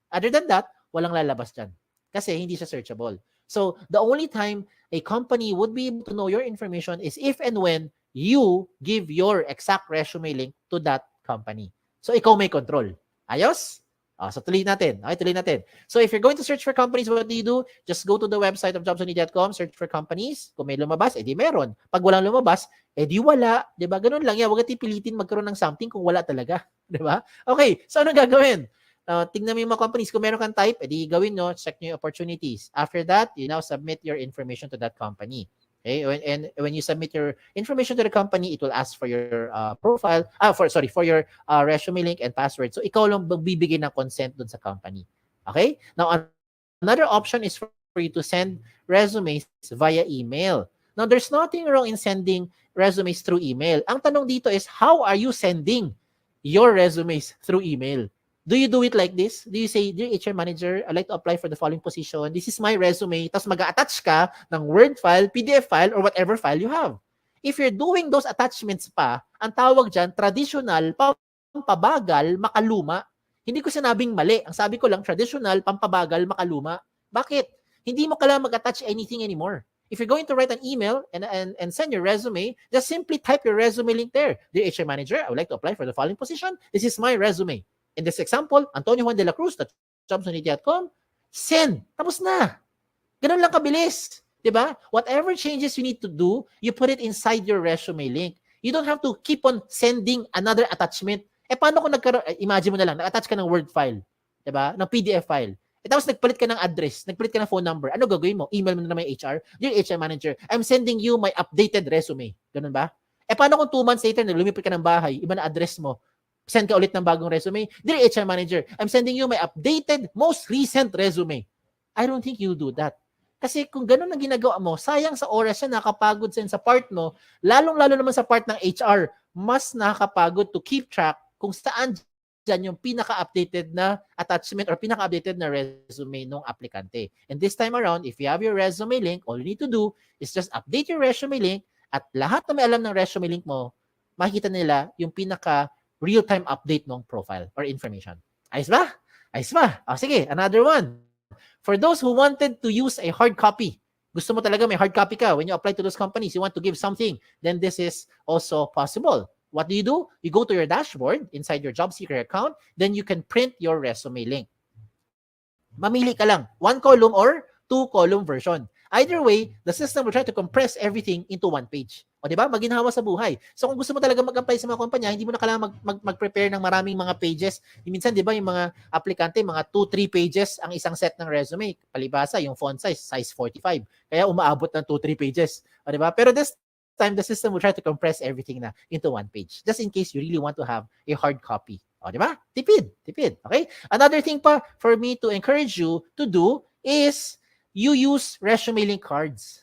Other than that, walang lalabas dyan. Kasi hindi siya searchable. So, the only time a company would be able to know your information is if and when you give your exact resume link to that company. So, ikaw may control. Ayos? So, tuloy natin. Okay, tuloy natin. So, if you're going to search for companies, what do? Just go to the website of jobs.at.com, search for companies. Kung may lumabas, edi meron. Pag walang lumabas, edi wala. Diba? Ganun lang yan. Huwag natin pilitin magkaroon ng something kung wala talaga. Diba? Okay, so anong gagawin? Tingnan mo yung mga companies. Kung meron kang type, edi gawin nyo, check nyo yung opportunities. After that, you now submit your information to that company. Okay? When you submit your information to the company, it will ask for your profile, for your resume link and password. So ikaw lang magbibigay ng consent dun sa company. Okay? Now, another option is for you to send resumes via email. Now, there's nothing wrong in sending resumes through email. Ang tanong dito is, how are you sending your resumes through email? Do you do it like this? Do you say, dear HR manager, I'd like to apply for the following position. This is my resume. Tapos mag-attach ka ng Word file, PDF file, or whatever file you have. If you're doing those attachments pa, ang tawag dyan, traditional, pampabagal, makaluma. Hindi ko sinabing mali. Ang sabi ko lang, traditional, pampabagal, makaluma. Bakit? Hindi mo kailangan mag-attach anything anymore. If you're going to write an email and send your resume, just simply type your resume link there. Dear HR manager, I would like to apply for the following position. This is my resume. In this example, Antonio Juan de la Cruz, jobs180.com, send. Tapos na. Ganun lang kabilis. Diba? Whatever changes you need to do, you put it inside your resume link. You don't have to keep on sending another attachment. Paano kung imagine mo na lang, nag-attach ka ng Word file, diba? Ng PDF file. Tapos nagpalit ka ng address, nagpalit ka ng phone number. Ano gagawin mo? Email mo na may HR. Dear HR manager, I'm sending you my updated resume. Ganun ba? Paano kung 2 months later, lumipat ka ng bahay, iba na address mo, send ka ulit ng bagong resume. Dear HR manager, I'm sending you my updated, most recent resume. I don't think you do that. Kasi kung ganun ang ginagawa mo, sayang sa oras yan, nakakapagod sa part mo, lalong-lalo naman sa part ng HR, mas nakakapagod to keep track kung saan dyan yung pinaka-updated na attachment or pinaka-updated na resume ng aplikante. And this time around, if you have your resume link, all you need to do is just update your resume link at lahat na may alam ng resume link mo, makikita nila yung pinaka real-time update ng profile or information. Ayos ba? Ayos ba? Sige, another one. For those who wanted to use a hard copy, gusto mo talaga may hard copy ka when you apply to those companies, you want to give something, then this is also possible. What do? You go to your dashboard inside your job seeker account, then you can print your resume link. Mamili ka lang, 1 column or 2 column version. Either way, the system will try to compress everything into 1 page. O diba? Maginhawa sa buhay. So kung gusto mo talaga mag-apply sa mga kumpanya, hindi mo na kailangan mag-prepare ng maraming mga pages. Minsan, di ba, yung mga aplikante, mga 2-3 pages ang isang set ng resume. Palibasa, yung font size 45. Kaya umaabot ng 2-3 pages. O diba? Pero this time, the system will try to compress everything na into 1 page. Just in case you really want to have a hard copy. O diba? Tipid. Okay? Another thing pa for me to encourage you to do is you use resume link cards.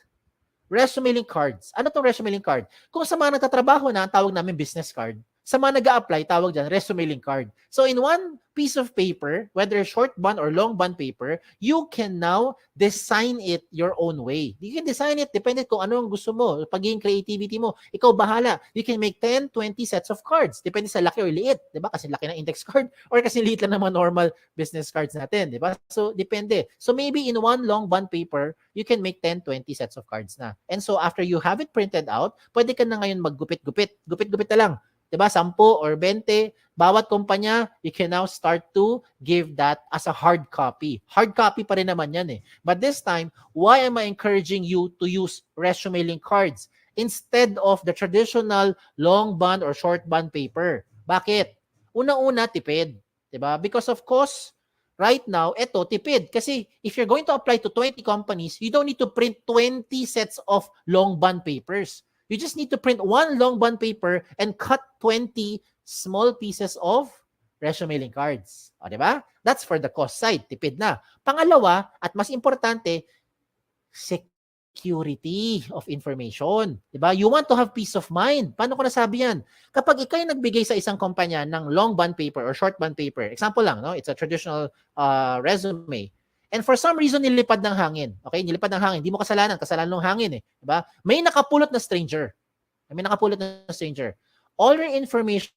Resume link cards. Ano tong resume link card? Kung sa mga nagtatrabaho na, ang tawag namin business card. Sa mga nag-a-apply, tawag dyan, resume link card. So in one piece of paper, whether short bond or long bond paper, you can now design it your own way. You can design it, depende kung ano ang gusto mo, pagiging creativity mo. Ikaw bahala. You can make 10, 20 sets of cards. Depende sa laki or liit. Diba? Kasi laki ng index card or kasi liit lang ng mga normal business cards natin. Diba? So, depende. So, maybe in one long bond paper, you can make 10, 20 sets of cards na. And so, after you have it printed out, pwede ka na ngayon maggupit-gupit. Gupit-gupit na lang. Diba? 10 or 20, bawat kumpanya, you can now start to give that as a hard copy. Hard copy pa rin naman yan eh. But this time, why am I encouraging you to use resume link cards instead of the traditional long bond or short bond paper? Bakit? Una-una, tipid. Diba? Because of course, right now, eto, tipid. Kasi if you're going to apply to 20 companies, you don't need to print 20 sets of long bond papers. You just need to print 1 long bond paper and cut 20 small pieces of resume link cards. O, diba? That's for the cost side. Tipid na. Pangalawa, at mas importante, security of information. Diba? You want to have peace of mind. Paano ko nasabi yan? Kapag ikay nagbigay sa isang kumpanya ng long bond paper or short bond paper, example lang, no? It's a traditional resume. And for some reason, nilipad ng hangin. Okay? Nilipad ng hangin. Hindi mo kasalanan. Kasalanan ng hangin eh. Diba? May nakapulot na stranger. All your information,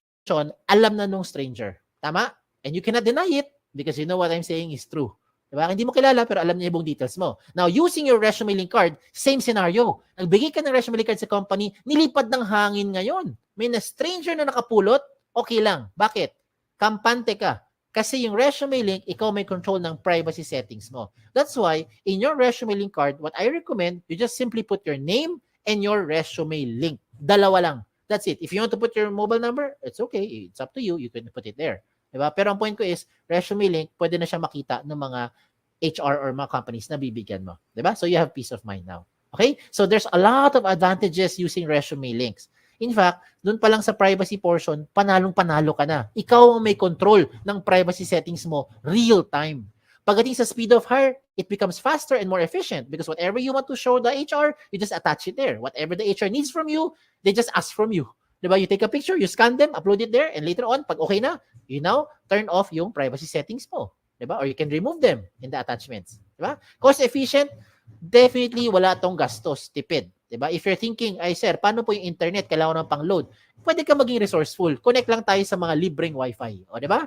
alam na nung stranger. Tama? And you cannot deny it because you know what I'm saying is true. Diba? Hindi mo kilala pero alam niya yung details mo. Now, using your resume link card, same scenario. Nagbigay ka ng resume link card sa company, nilipad ng hangin ngayon. May na stranger na nakapulot, okay lang. Bakit? Kampante ka. Kasi yung resume link, ikaw may control ng privacy settings mo. That's why, in your resume link card, what I recommend, you just simply put your name and your resume link. Dalawa lang. That's it. If you want to put your mobile number, it's okay. It's up to you. You can put it there. Diba? Pero ang point ko is, ResumeLink, pwede na siya makita ng mga HR or mga companies na bibigyan mo. Diba? So you have peace of mind now. Okay? So there's a lot of advantages using resume links. In fact, dun pa lang sa privacy portion, panalong-panalo ka na. Ikaw ang may control ng privacy settings mo real time. Pagdating sa speed of hire, it becomes faster and more efficient because whatever you want to show the HR, you just attach it there. Whatever the HR needs from you, they just ask from you. Diba? You take a picture, you scan them, upload it there, and later on, pag okay na, you now turn off yung privacy settings mo. Diba? Or you can remove them in the attachments. Diba? Cost efficient, definitely wala tong gastos, tipid. Diba? If you're thinking, ay sir, paano po yung internet, kailangan ng pang-load? Pwede ka maging resourceful. Connect lang tayo sa mga libreng wifi. O diba?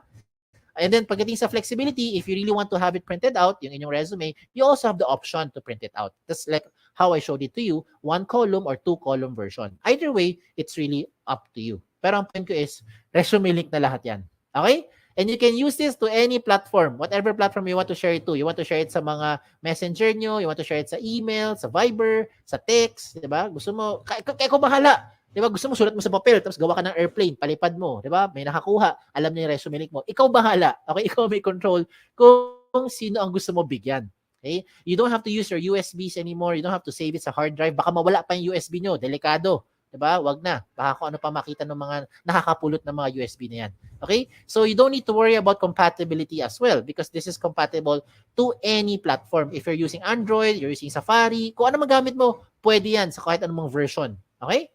And then pagdating sa flexibility, if you really want to have it printed out, yung inyong resume, you also have the option to print it out. That's like how I showed it to you, 1 column or 2 column version. Either way, it's really up to you. Pero ang point ko is, resume link na lahat yan. Okay? And you can use this to any platform, whatever platform you want to share it to. You want to share it sa mga messenger nyo, you want to share it sa email, sa Viber, sa text, di ba? Gusto mo, kaya ko bahala. Di ba? Gusto mo, sulat mo sa papel, tapos gawa ka ng airplane, palipad mo, di ba? May nakakuha, alam niya yung resume link mo. Ikaw bahala. Okay? Ikaw may control kung sino ang gusto mo bigyan. Okay? You don't have to use your USBs anymore. You don't have to save it sa hard drive. Baka mawala pa yung USB nyo. Delikado. Diba? Wag na. Baka kung ano pa makita ng mga nakakapulot ng mga USB na yan. Okay? So you don't need to worry about compatibility as well because this is compatible to any platform. If you're using Android, you're using Safari, kung ano magamit mo, pwede yan sa kahit anong version. Okay?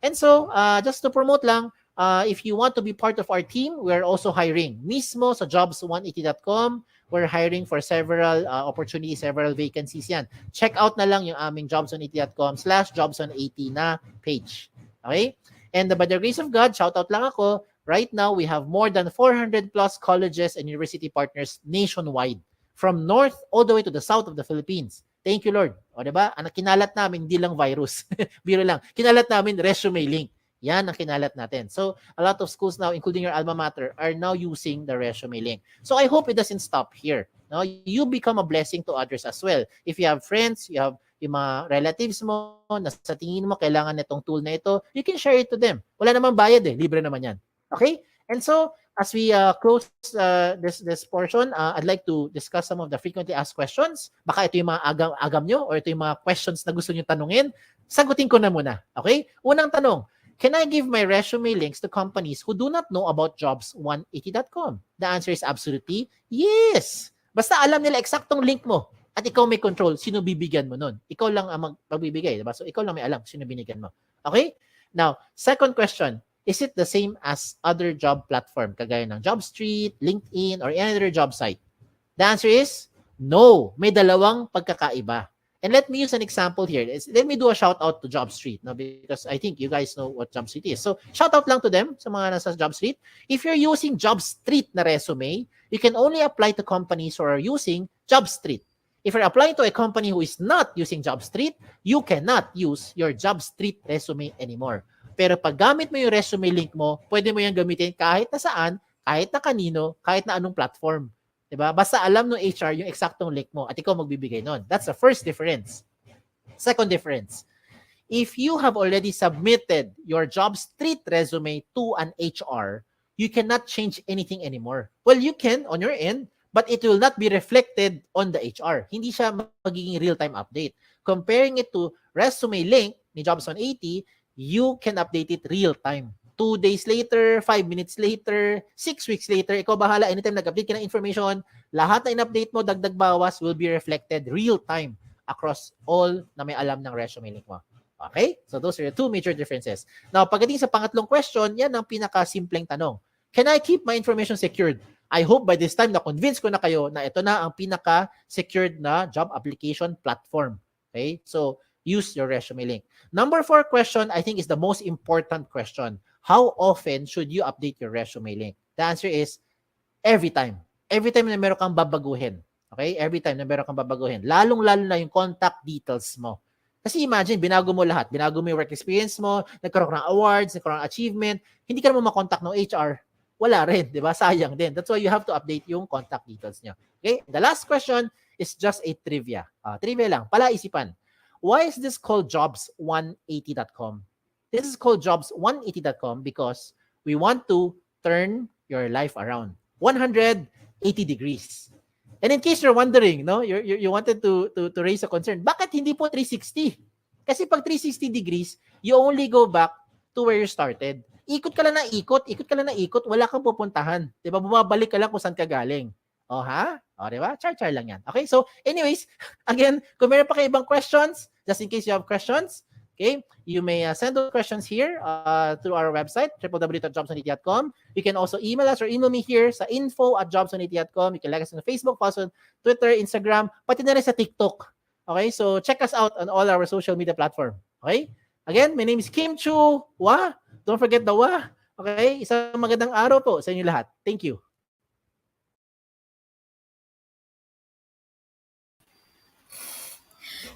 And so, just to promote lang, if you want to be part of our team, we're also hiring. Mismo sa jobs180.com, we're hiring for several opportunities, several vacancies yan. Check out na lang yung aming jobs180.com/jobs180 na page. Okay? And by the grace of God, shout out lang ako, right now we have more than 400 plus colleges and university partners nationwide. From north all the way to the south of the Philippines. Thank you, Lord. O diba? Ang kinalat namin, hindi lang virus. Biro lang. Kinalat namin resume link. Yan ang kinalat natin. So, a lot of schools now, including your alma mater, are now using the resume link. So, I hope it doesn't stop here. No? You become a blessing to others as well. If you have friends, you have yung mga relatives mo, na sa tingin mo kailangan nitong tool na ito, you can share it to them. Wala namang bayad eh. Libre naman yan. Okay? And so, as we close this portion, I'd like to discuss some of the frequently asked questions. Baka ito yung mga agam nyo or ito yung mga questions na gusto nyo tanungin. Sagutin ko na muna. Okay? Unang tanong, can I give my resume links to companies who do not know about jobs180.com? The answer is absolutely yes. Basta alam nila eksaktong link mo at ikaw may control sino bibigyan mo nun. Ikaw lang ang magbibigay, diba? So ikaw lang may alam sino binigyan mo. Okay? Now, second question, is it the same as other job platform kagaya ng JobStreet, LinkedIn, or any other job site? The answer is no. May dalawang pagkakaiba. And let me use an example here. Let me do a shout out to JobStreet, no? Because I think you guys know what JobStreet is. So shout out lang to them sa mga nasa JobStreet. If you're using JobStreet na resume, you can only apply to companies who are using JobStreet. If you're applying to a company who is not using JobStreet, you cannot use your JobStreet resume anymore. Pero pag gamit mo yung resume link mo, pwede mo yan gamitin kahit na saan, kahit na kanino, kahit na anong platform. Diba? Basta alam ng HR yung eksaktong link mo at ikaw magbibigay nun. That's the first difference. Second difference, if you have already submitted your JobStreet resume to an HR, you cannot change anything anymore. Well, you can on your end, but it will not be reflected on the HR. Hindi siya magiging real-time update. Comparing it to resume link ni Jobs180, you can update it real-time. 2 days later, 5 minutes later, 6 weeks later, ikaw bahala, anytime nag-update ka ng information, lahat na in-update mo, dagdag bawas, will be reflected real-time across all na may alam ng resume link mo. Okay? So those are the two major differences. Now, pagdating sa pangatlong question, yan ang pinaka-simpleng tanong. Can I keep my information secured? I hope by this time na-convince ko na kayo na ito na ang pinaka-secured na job application platform. Okay? So, use your resume link. Number 4 question, I think is the most important question. How often should you update your resume link? The answer is every time. Every time na meron kang babaguhin. Okay? Every time na meron kang babaguhin. Lalong-lalo na yung contact details mo. Kasi imagine, binago mo lahat. Binago mo yung work experience mo, nagkaroon ka ng awards, nagkaroon ng achievement, hindi ka naman makontakt ng HR. Wala rin, di ba? Sayang din. That's why you have to update yung contact details niya. Okay? The last question is just a trivia. Trivia lang. Palaisipan. Why is this called jobs180.com? This is called jobs180.com because we want to turn your life around. 180 degrees. And in case you're wondering, no, you wanted to raise a concern, bakit hindi po 360? Kasi pag 360 degrees, you only go back to where you started. Ikot ka lang na ikot, wala kang pupuntahan. 'Di ba? Bumabalik ka lang kung saan ka galing. Oh, ha? O, 'di ba? Char-char lang 'yan. Okay? So, anyways, again, kung meron pa kayo ibang questions, just in case you have questions, okay, you may send those questions here through our website, www.jobs180.com. You can also email us or email me here sa info@jobs180.com. You can like us on Facebook, follow us on Twitter, Instagram, pati na rin sa TikTok. Okay, so check us out on all our social media platform. Okay? Again, my name is Kim Chua. Don't forget the wa. Okay? Isang magandang araw po sa inyo lahat. Thank you.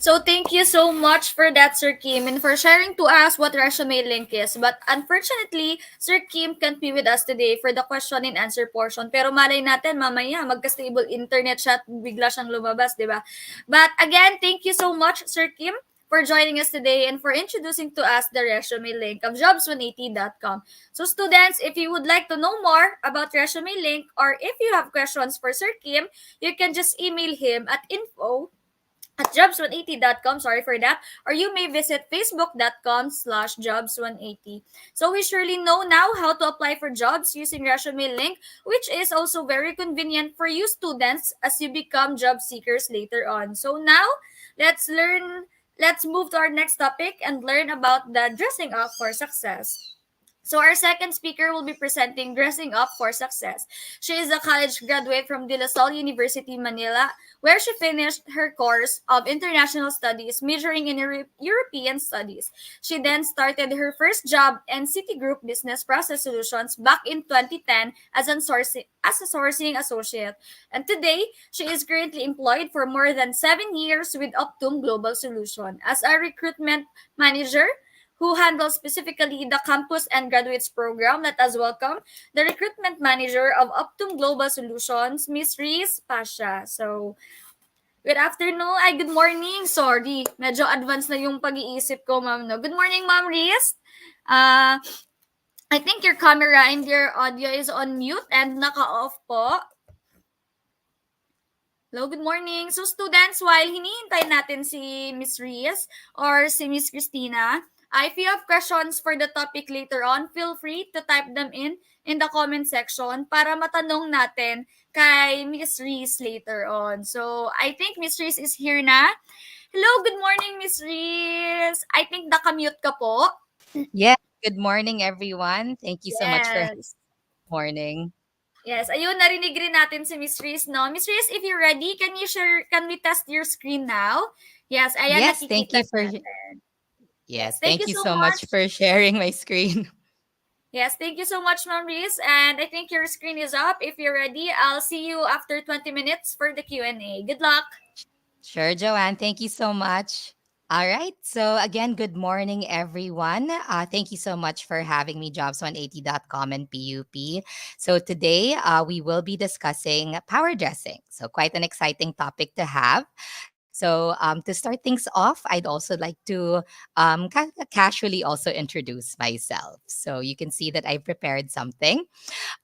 So thank you so much for that, Sir Kim, and for sharing to us what ResumeLink is. But unfortunately, Sir Kim can't be with us today for the question and answer portion. Pero malay natin, mamaya magka-stable internet siya at bigla siyang lumabas, di ba? But again, thank you so much, Sir Kim, for joining us today and for introducing to us the ResumeLink of jobs180.com. So students, if you would like to know more about ResumeLink or if you have questions for Sir Kim, you can just email him at info@jobs180.com, sorry for that, or you may visit facebook.com/jobs180. So we surely know now how to apply for jobs using ResumeLink, which is also very convenient for you students as you become job seekers later on. So now, let's move to our next topic and learn about the dressing up for success. So our second speaker will be presenting Dressing Up for Success. She is a college graduate from De La Salle University, Manila, where she finished her course of International Studies, majoring in European Studies. She then started her first job in Citigroup Business Process Solutions back in 2010 as a sourcing associate. And today, she is currently employed for more than 7 years with Optum Global Solution as a recruitment manager who handles specifically the campus and graduates program. Let us welcome the recruitment manager of Optum Global Solutions, Miss Reese, Pasia. So, good afternoon. Good morning. Sorry, medyo advanced na yung pag-iisip ko, ma'am. No? Good morning, Ma'am Reese. I think your camera and your audio is on mute and naka-off po. Hello, good morning. So students, while hinihintay natin si Miss Reese or si Miss Christina, if you have questions for the topic later on, feel free to type them in the comment section para matanong natin kay Miss Reese later on. So, I think Miss Reese is here na. Hello, good morning, Miss Reese. I think naka-mute ka po. Yes, good morning everyone. Thank you so much for morning. Yes, ayun, narinig rin natin si Miss Reese, no? Miss Reese, if you're ready, can we test your screen now? Yes, ayan, yes, thank you for natin. Yes, thank you so much for sharing my screen. Yes, thank you so much, Ma'am Reese. And I think your screen is up. If you're ready, I'll see you after 20 minutes for the Q&A. Good luck. Sure, Joanne. Thank you so much. All right. So again, good morning, everyone. Thank you so much for having me, jobs180.com and PUP. So today we will be discussing power dressing. So quite an exciting topic to have. So to start things off, I'd also like to casually also introduce myself. So you can see that I've prepared something.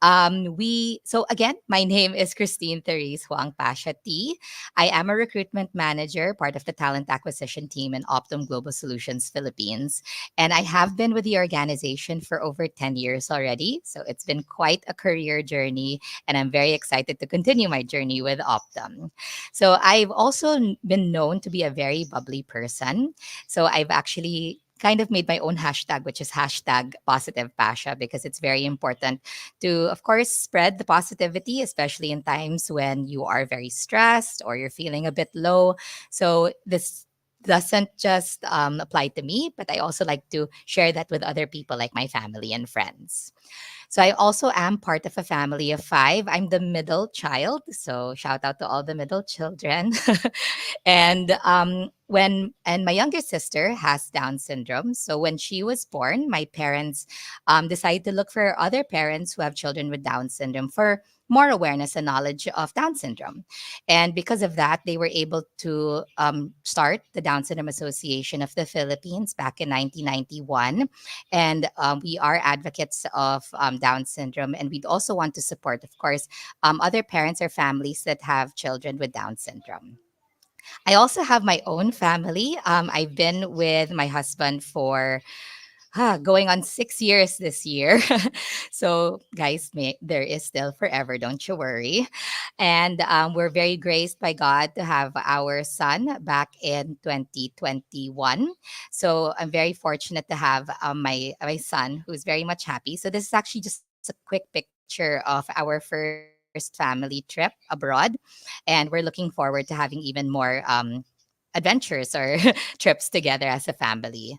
So again, my name is Christine Therese Huang Pasia T. I am a recruitment manager, part of the talent acquisition team in Optum Global Solutions Philippines. And I have been with the organization for over 10 years already. So it's been quite a career journey, and I'm very excited to continue my journey with Optum. So I've also been known to be a very bubbly person. So I've actually kind of made my own hashtag, which is hashtag positive Pasia, because it's very important to, of course, spread the positivity, especially in times when you are very stressed or you're feeling a bit low. So this doesn't just apply to me, but I also like to share that with other people like my family and friends. So I also am part of a family of 5. I'm the middle child, so shout out to all the middle children. And my younger sister has Down syndrome. So when she was born, my parents decided to look for other parents who have children with Down syndrome for more awareness and knowledge of Down syndrome. And because of that, they were able to start the Down Syndrome Association of the Philippines back in 1991. And we are advocates of Down syndrome. And we'd also want to support, of course, other parents or families that have children with Down syndrome. I also have my own family. I've been with my husband for going on 6 years this year. So, guys, there is still forever, don't you worry. And we're very graced by God to have our son back in 2021. So, I'm very fortunate to have my son who's very much happy. So, this is actually just a quick picture of our first family trip abroad. And we're looking forward to having even more adventures or trips together as a family.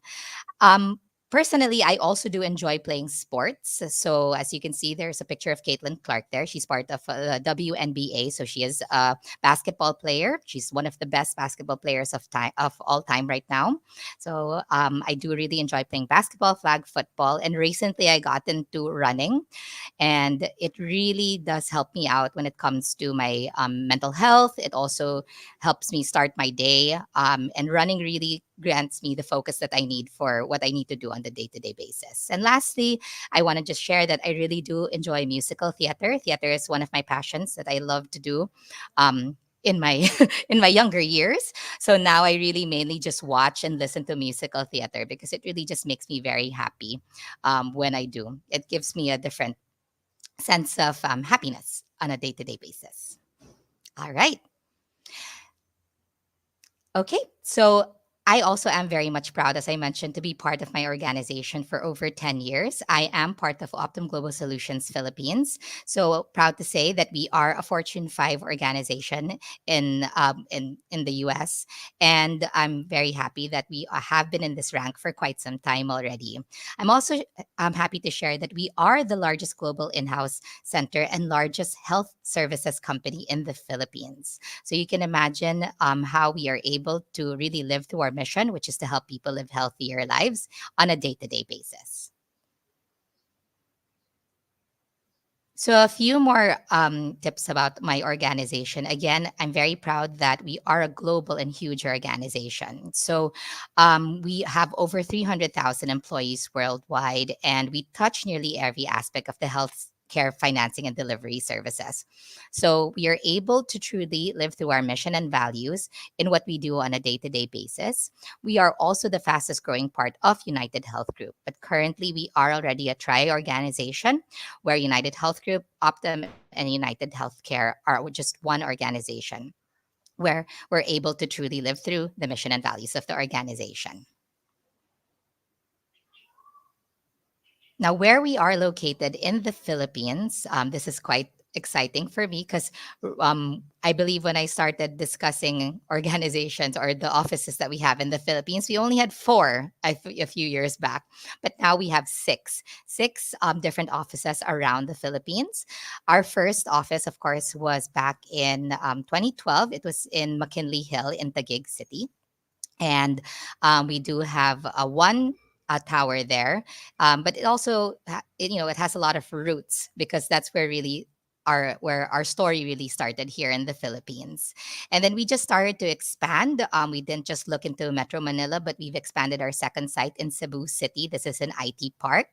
Um, Personally, I also do enjoy playing sports. So, as you can see, there's a picture of Caitlin Clark there. She's part of the WNBA. So, she is a basketball player. She's one of the best basketball players of all time right now. So, I do really enjoy playing basketball, flag football, and recently I got into running, and it really does help me out when it comes to my mental health. It also helps me start my day, and running really grants me the focus that I need for what I need to do on the day-to-day basis. And lastly, I want to just share that I really do enjoy musical theater. Theater is one of my passions that I love to do. In my in my younger years, so now I really mainly just watch and listen to musical theater because it really just makes me very happy. When I do, it gives me a different sense of happiness on a day-to-day basis. All right. Okay, so I also am very much proud, as I mentioned, to be part of my organization for over 10 years. I am part of Optum Global Solutions Philippines. So proud to say that we are a Fortune 5 organization in the US. And I'm very happy that we have been in this rank for quite some time already. I'm also happy to share that we are the largest global in-house center and largest health services company in the Philippines. So you can imagine how we are able to really live through our mission, which is to help people live healthier lives on a day to day basis. So, a few more tips about my organization. Again, I'm very proud that we are a global and huge organization. So, we have over 300,000 employees worldwide, and we touch nearly every aspect of the health care financing and delivery services. So we are able to truly live through our mission and values in what we do on a day-to-day basis. We are also the fastest growing part of United Health Group, but currently we are already a tri-organization where United Health Group, Optum, and United Healthcare are just one organization where we're able to truly live through the mission and values of the organization. Now, where we are located in the Philippines, this is quite exciting for me because I believe when I started discussing organizations or the offices that we have in the Philippines, we only had four a few years back, but now we have six different offices around the Philippines. Our first office, of course, was back in 2012. It was in McKinley Hill in Taguig City. And we do have one tower there, but it also it has a lot of roots because that's where our story really started here in the Philippines. And then we just started to expand. We didn't just look into Metro Manila, but we've expanded our second site in Cebu City. This is an IT park.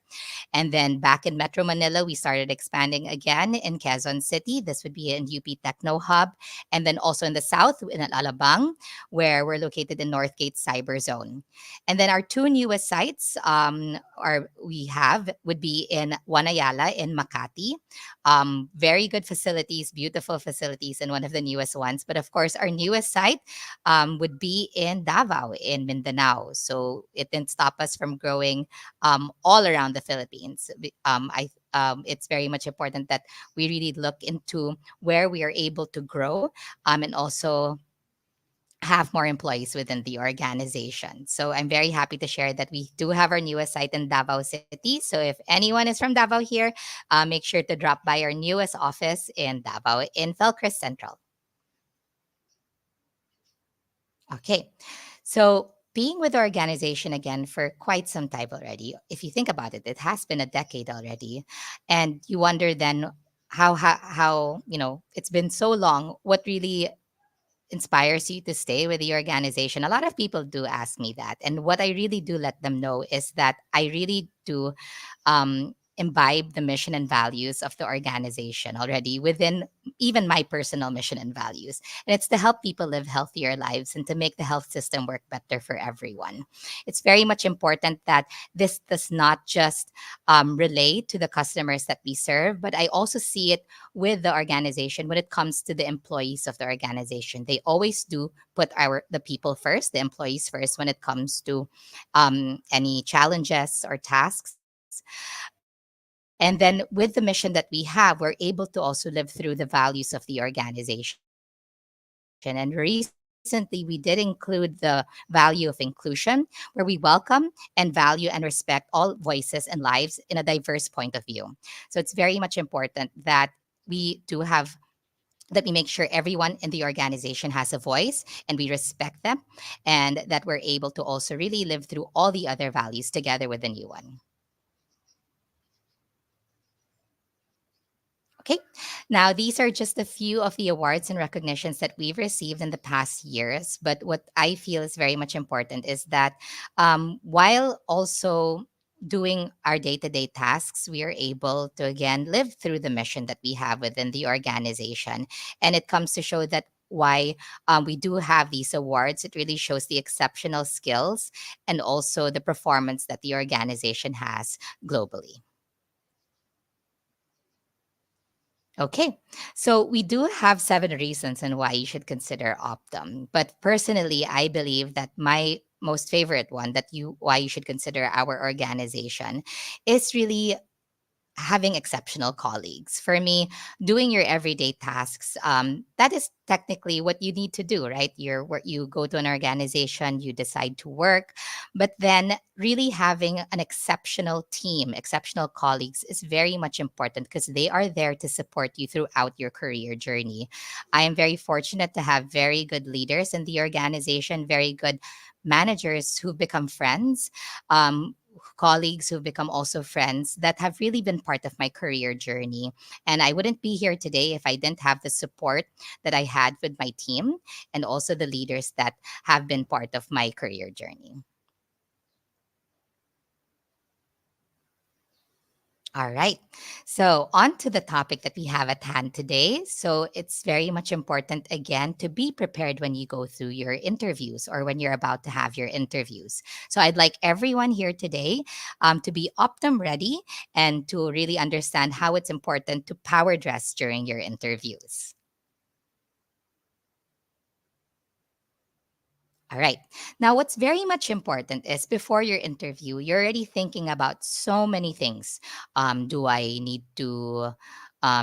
And then back in Metro Manila, we started expanding again in Quezon City. This would be in UP Techno Hub. And then also in the south in Alabang, where we're located in Northgate Cyber Zone. And then our two newest sites would be in Wanayala in Makati. Very good facilities, beautiful facilities, and one of the newest ones. But of course, our newest site would be in Davao in Mindanao. So it didn't stop us from growing all around the Philippines. It's very much important that we really look into where we are able to grow and also have more employees within the organization. So I'm very happy to share that we do have our newest site in Davao City. So if anyone is from Davao here, make sure to drop by our newest office in Davao in Felcrest Central. Okay, so being with the organization again for quite some time already, if you think about it, it has been a decade already. And you wonder then, how it's been so long, what really inspires you to stay with the organization? A lot of people do ask me that. And what I really do let them know is that I really do imbibe the mission and values of the organization already within even my personal mission and values. And it's to help people live healthier lives and to make the health system work better for everyone. It's very much important that this does not just relate to the customers that we serve, but I also see it with the organization when it comes to the employees of the organization. They always do put the people first, the employees first when it comes to any challenges or tasks. And then with the mission that we have, we're able to also live through the values of the organization. And recently, we did include the value of inclusion, where we welcome and value and respect all voices and lives in a diverse point of view. So it's very much important that we make sure everyone in the organization has a voice and we respect them, and that we're able to also really live through all the other values together with the new one. Okay, now these are just a few of the awards and recognitions that we've received in the past years. But what I feel is very much important is that while also doing our day to day tasks, we are able to again live through the mission that we have within the organization. And it comes to show that why we do have these awards. It really shows the exceptional skills and also the performance that the organization has globally. Okay, so we do have 7 reasons on why you should consider Optum. But personally, I believe that my most favorite one that you why you should consider our organization is really having exceptional colleagues. For me, doing your everyday tasks, that is technically what you need to do, right? You go to an organization, you decide to work, but then really having an exceptional team, exceptional colleagues is very much important because they are there to support you throughout your career journey. I am very fortunate to have very good leaders in the organization, very good managers who become friends. Colleagues who've become also friends that have really been part of my career journey. And I wouldn't be here today if I didn't have the support that I had with my team and also the leaders that have been part of my career journey. All right. So, on to the topic that we have at hand today. So, it's very much important, again, to be prepared when you go through your interviews or when you're about to have your interviews. So, I'd like everyone here today to be Optum ready and to really understand how it's important to power dress during your interviews. All right. Now, what's very much important is before your interview, you're already thinking about so many things. Do I need to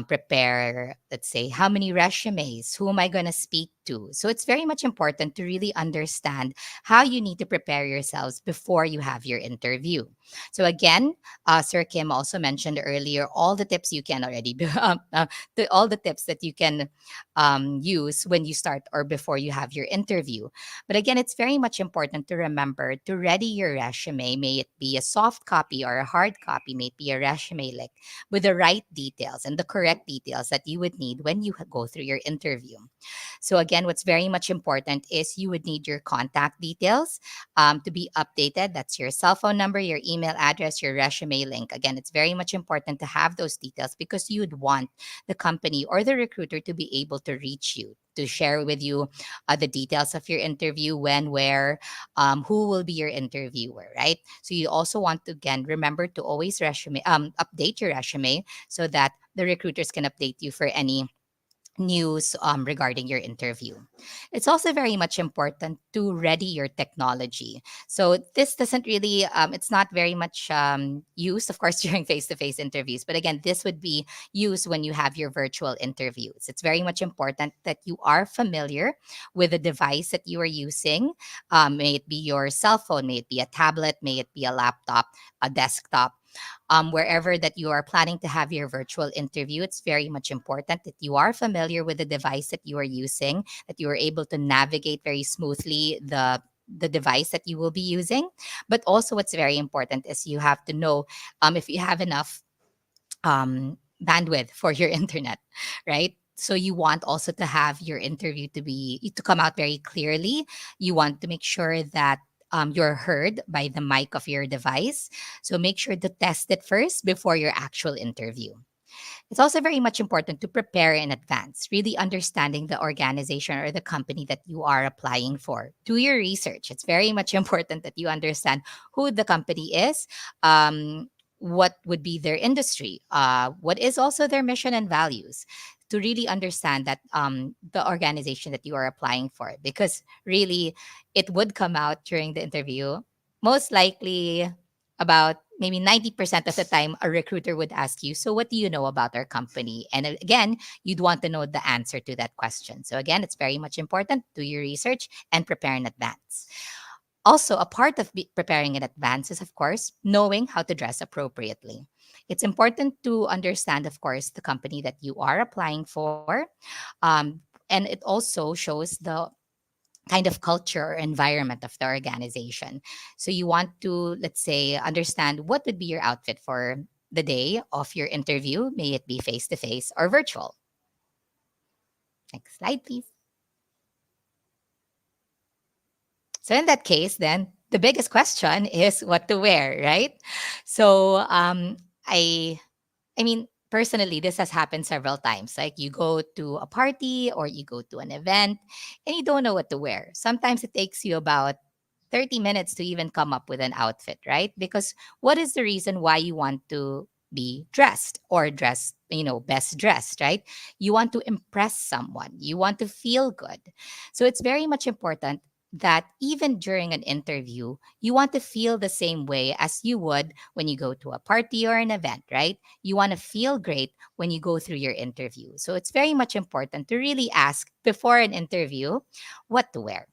prepare, let's say, how many resumes? Who am I going to speak to? So it's very much important to really understand how you need to prepare yourselves before you have your interview. So again, Sir Kim also mentioned earlier all the tips you can already all the tips that you can use when you start or before you have your interview. But again, it's very much important to remember to ready your resume, may it be a soft copy or a hard copy, may it be a resume like with the right details and the correct details that you would need when you go through your interview. So again, what's very much important is you would need your contact details to be updated. That's your cell phone number, your email address, your resume link. Again, it's very much important to have those details because you'd want the company or the recruiter to be able to reach you, to share with you the details of your interview, when, where, who will be your interviewer, right? So you also want to again remember to always update your resume so that the recruiters can update you for any news regarding your interview. It's also very much important to ready your technology. So this doesn't really, it's not very much used, of course, during face-to-face interviews. But again, this would be used when you have your virtual interviews. It's very much important that you are familiar with the device that you are using. May it be your cell phone, may it be a tablet, may it be a laptop, a desktop, wherever that you are planning to have your virtual interview, it's very much important that you are familiar with the device that you are using, that you are able to navigate very smoothly the device that you will be using. But also, what's very important is you have to know if you have enough bandwidth for your internet, right? So you want also to have your interview to come out very clearly. You want to make sure that you're heard by the mic of your device. So make sure to test it first before your actual interview. It's also very much important to prepare in advance, really understanding the organization or the company that you are applying for. Do your research. It's very much important that you understand who the company is, what would be their industry, what is also their mission and values, to really understand that the organization that you are applying for. Because really, it would come out during the interview. Most likely, about maybe 90% of the time, a recruiter would ask you, so what do you know about our company? And again, you'd want to know the answer to that question. So again, it's very much important. Do your research and prepare in advance. Also, a part of preparing in advance is, of course, knowing how to dress appropriately. It's important to understand, of course, the company that you are applying for. And it also shows the kind of culture or environment of the organization. So you want to, let's say, understand what would be your outfit for the day of your interview, may it be face to face or virtual. Next slide, please. So in that case, then the biggest question is what to wear, right? So I mean, personally, this has happened several times. Like you go to a party or you go to an event and you don't know what to wear. Sometimes it takes you about 30 minutes to even come up with an outfit, right? Because what is the reason why you want to be dressed or dressed, best dressed, right? You want to impress someone, you want to feel good. So it's very much important that even during an interview, you want to feel the same way as you would when you go to a party or an event, right? You want to feel great when you go through your interview. So it's very much important to really ask before an interview what to wear.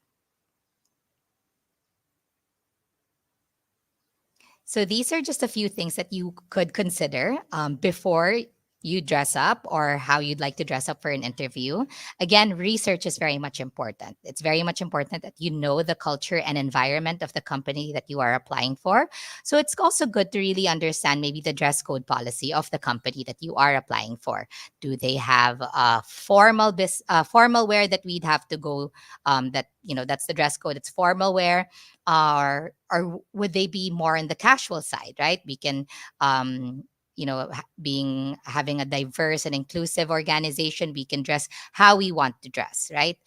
So these are just a few things that you could consider before you dress up or how you'd like to dress up for an interview. Again, research is very much important. It's very much important that you know the culture and environment of the company that you are applying for. So it's also good to really understand maybe the dress code policy of the company that you are applying for. Do they have formal wear that we'd have to go that's the dress code, it's formal wear, or would they be more on the casual side, right? We can having a diverse and inclusive organization, we can dress how we want to dress, right?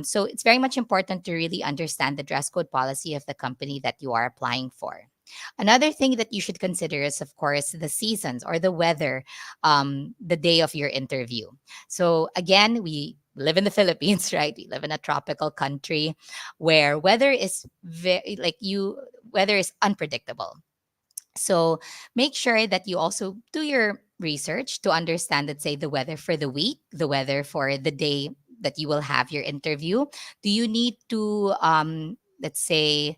So it's very much important to really understand the dress code policy of the company that you are applying for. Another thing that you should consider is, of course, the seasons or the weather, the day of your interview. So again, we live in the Philippines, right? We live in a tropical country where weather is weather is unpredictable. So make sure that you also do your research to understand, let's say, the weather for the week, the weather for the day that you will have your interview. Do you need to, let's say,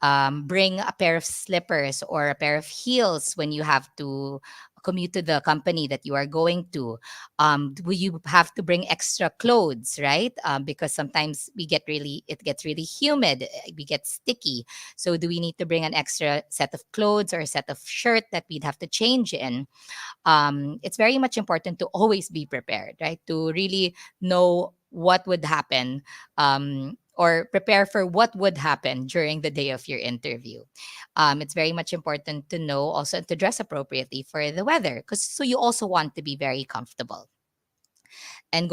bring a pair of slippers or a pair of heels when you have to commute to the company that you are going to? Will you have to bring extra clothes, right? Because sometimes it gets really humid, we get sticky. So do we need to bring an extra set of clothes or a set of shirt that we'd have to change in? It's very much important to always be prepared, right? To really know what would happen, or prepare for what would happen during the day of your interview. It's very much important to know also to dress appropriately for the weather, because so you also want to be very comfortable. And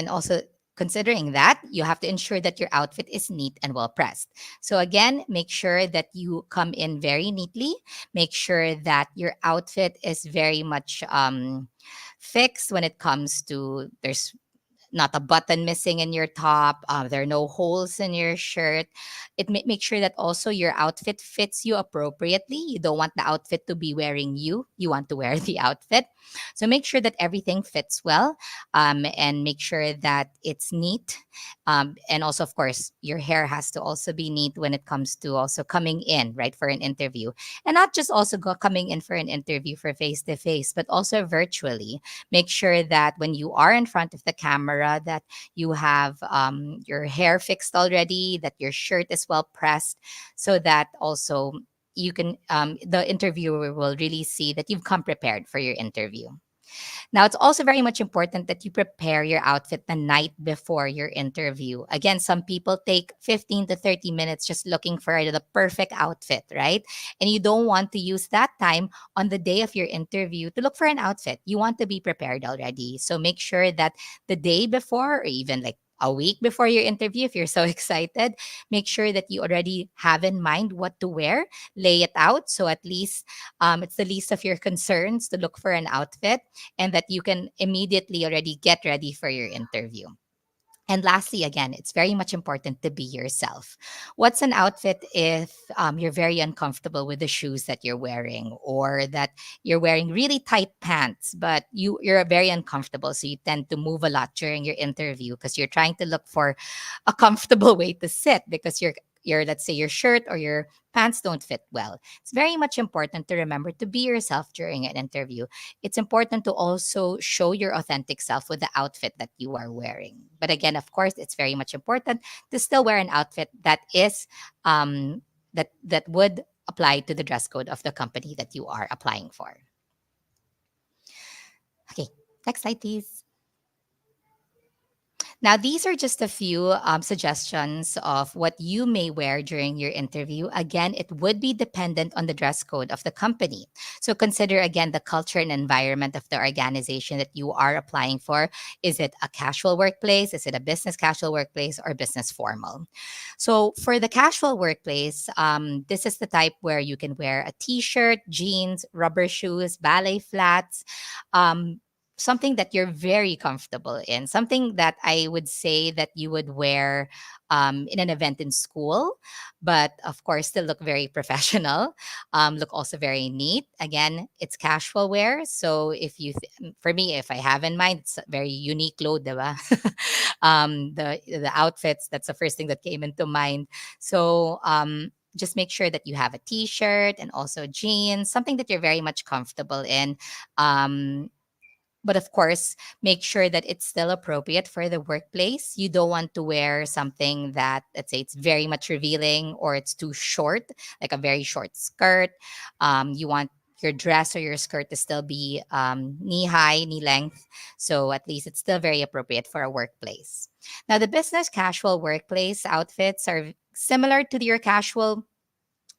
also considering that, you have to ensure that your outfit is neat and well pressed. So again, make sure that you come in very neatly. Make sure that your outfit is very much fixed when it comes to there's not a button missing in your top. There are no holes in your shirt. Make sure that also your outfit fits you appropriately. You don't want the outfit to be wearing you. You want to wear the outfit. So make sure that everything fits well, and make sure that it's neat. And also, of course, your hair has to also be neat when it comes to also coming in, right, for an interview. And not just also coming in for an interview for face to face, but also virtually. Make sure that when you are in front of the camera, that you have your hair fixed already, that your shirt is well pressed, so that also you can the interviewer will really see that you've come prepared for your interview. Now, it's also very much important that you prepare your outfit the night before your interview. Again, some people take 15 to 30 minutes just looking for the perfect outfit, right? And you don't want to use that time on the day of your interview to look for an outfit. You want to be prepared already. So make sure that the day before, or even like a week before your interview, if you're so excited, make sure that you already have in mind what to wear, lay it out. So at least it's the least of your concerns to look for an outfit and that you can immediately already get ready for your interview. And lastly, again, it's very much important to be yourself. What's an outfit if you're very uncomfortable with the shoes that you're wearing, or that you're wearing really tight pants, but you're very uncomfortable, so you tend to move a lot during your interview because you're trying to look for a comfortable way to sit because your let's say your shirt or your pants don't fit well. It's very much important to remember to be yourself during an interview. It's important to also show your authentic self with the outfit that you are wearing. But again, of course, it's very much important to still wear an outfit that is that would apply to the dress code of the company that you are applying for. Okay, next slide, please. Now, these are just a few suggestions of what you may wear during your interview. Again, it would be dependent on the dress code of the company. So consider again the culture and environment of the organization that you are applying for. Is it a casual workplace? Is it a business casual workplace or business formal? So for the casual workplace, this is the type where you can wear a t-shirt, jeans, rubber shoes, ballet flats. Something that you're very comfortable in, something that I would say that you would wear in an event in school, but of course still look very professional, look also very neat. Again, it's casual wear. So if for me, if I have in mind, it's a very unique Claude, diba? The outfits, that's the first thing that came into mind. So just make sure that you have a t-shirt and also jeans, something that you're very much comfortable in. But of course, make sure that it's still appropriate for the workplace. You don't want to wear something that, let's say, it's very much revealing or it's too short, like a very short skirt. You want your dress or your skirt to still be knee high, knee length. So at least it's still very appropriate for a workplace. Now, the business casual workplace outfits are similar to your casual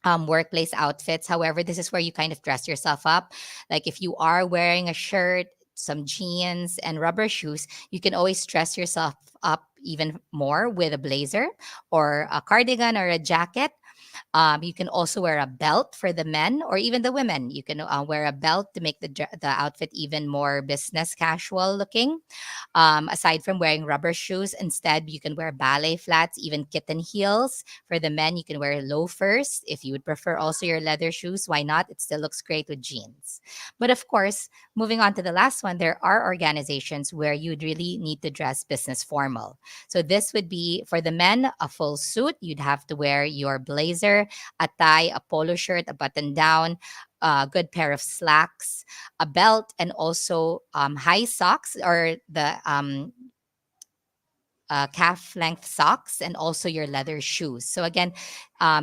workplace outfits. However, this is where you kind of dress yourself up. Like if you are wearing a shirt, some jeans, and rubber shoes, you can always dress yourself up even more with a blazer or a cardigan or a jacket. You can also wear a belt for the men or even the women. You can wear a belt to make the outfit even more business casual looking. Aside from wearing rubber shoes, instead you can wear ballet flats, even kitten heels. For the men, you can wear loafers. If you would prefer also your leather shoes, why not? It still looks great with jeans. But of course, moving on to the last one, there are organizations where you'd really need to dress business formal. So this would be for the men, a full suit. You'd have to wear your blazer, a tie, a polo shirt, a button down, a good pair of slacks, a belt, and also high socks or the calf length socks, and also your leather shoes. So again,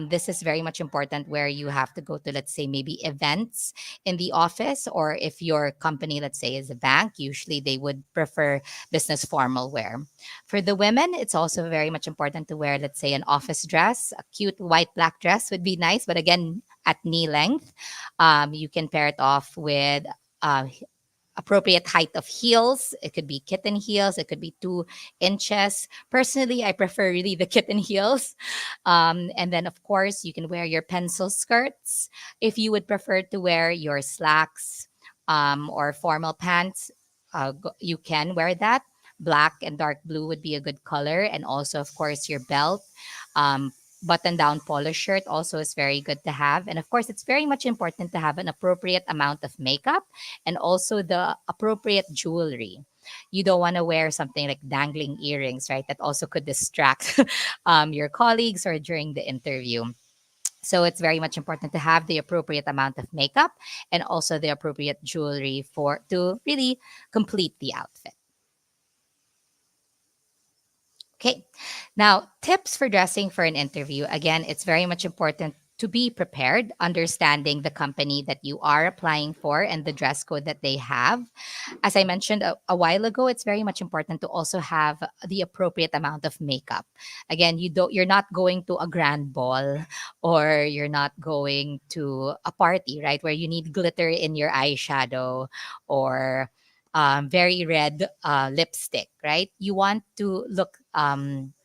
this is very much important where you have to go to, let's say, maybe events in the office, or if your company, let's say, is a bank, usually they would prefer business formal wear. For the women, it's also very much important to wear, let's say, an office dress. A cute white black dress would be nice, but again, at knee length. You can pair it off with appropriate height of heels. It could be kitten heels. It could be 2 inches. Personally, I prefer really the kitten heels. And then, of course, you can wear your pencil skirts. If you would prefer to wear your slacks or formal pants, you can wear that. Black and dark blue would be a good color. And also, of course, your belt. Button down polo shirt also is very good to have. And of course, it's very much important to have an appropriate amount of makeup and also the appropriate jewelry. You don't want to wear something like dangling earrings, right? That also could distract your colleagues or during the interview. So it's very much important to have the appropriate amount of makeup and also the appropriate jewelry to really complete the outfit. Okay. Now, tips for dressing for an interview. Again, it's very much important to be prepared, understanding the company that you are applying for and the dress code that they have. As I mentioned a while ago, it's very much important to also have the appropriate amount of makeup. Again, you're not going to a grand ball or you're not going to a party, right? Where you need glitter in your eyeshadow or very red lipstick, right? You want to look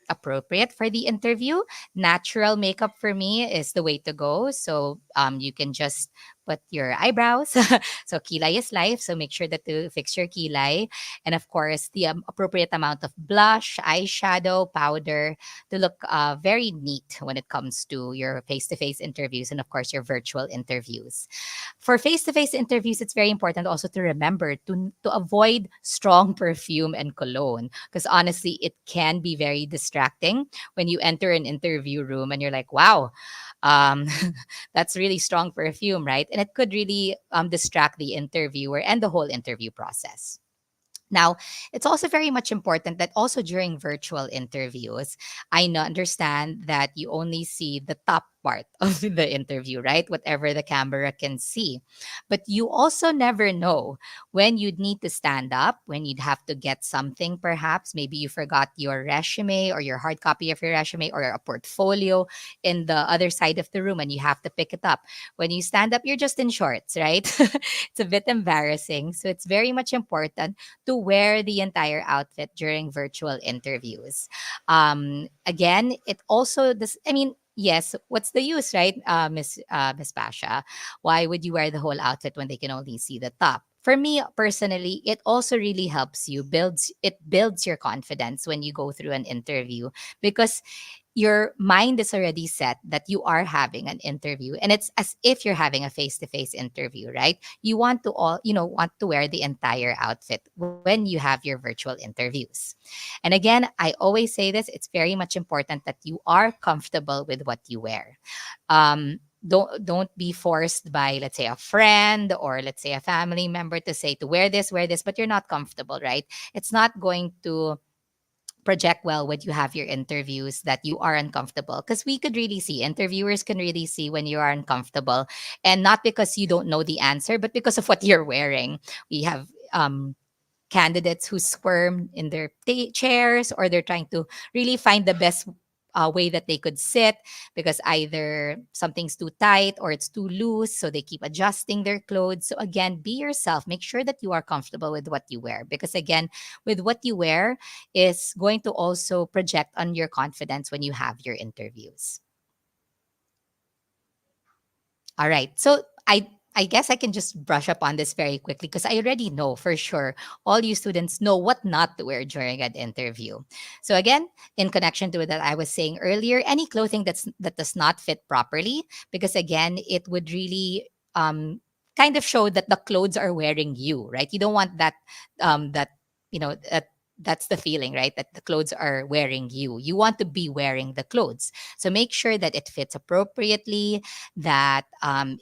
appropriate for the interview. Natural makeup for me is the way to go. So you can just put your eyebrows. So kilay is life. So make sure that to fix your kilay. And of course, the appropriate amount of blush, eyeshadow, powder to look very neat when it comes to your face-to-face interviews and of course your virtual interviews. For face-to-face interviews, it's very important also to remember to avoid strong perfume and cologne because honestly, it can be very distracting when you enter an interview room and you're like, wow, um, that's really strong perfume, right? And it could really distract the interviewer and the whole interview process. Now, it's also very much important that also during virtual interviews, understand that you only see the top part of the interview, right? Whatever the camera can see. But you also never know when you'd need to stand up, when you'd have to get something, perhaps. Maybe you forgot your resume or your hard copy of your resume or a portfolio in the other side of the room and you have to pick it up. When you stand up, you're just in shorts, right? It's a bit embarrassing. So it's very much important to wear the entire outfit during virtual interviews. Again, it also this. I mean, yes, what's the use, right, Miss Pasha? Why would you wear the whole outfit when they can only see the top? For me personally, it also really helps you builds your confidence when you go through an interview because your mind is already set that you are having an interview and it's as if you're having a face-to-face interview, right? You want to want to wear the entire outfit when you have your virtual interviews. And again, I always say this, it's very much important that you are comfortable with what you wear. Don't be forced by, let's say, a friend or let's say a family member to say to wear this, but you're not comfortable, right? It's not going to project well when you have your interviews that you are uncomfortable because we could really see, interviewers can really see when you are uncomfortable, and not because you don't know the answer but because of what you're wearing. We have candidates who squirm in their chairs or they're trying to really find the best way that they could sit because either something's too tight or it's too loose. So they keep adjusting their clothes. So again, be yourself. Make sure that you are comfortable with what you wear because again, with what you wear is going to also project on your confidence when you have your interviews. All right. So I guess I can just brush up on this very quickly because I already know for sure all you students know what not to wear during an interview. So again, in connection to what I was saying earlier, any clothing that does not fit properly, because again, it would really kind of show that the clothes are wearing you, right? You don't want that that's the feeling, right? That the clothes are wearing you. You want to be wearing the clothes. So make sure that it fits appropriately, that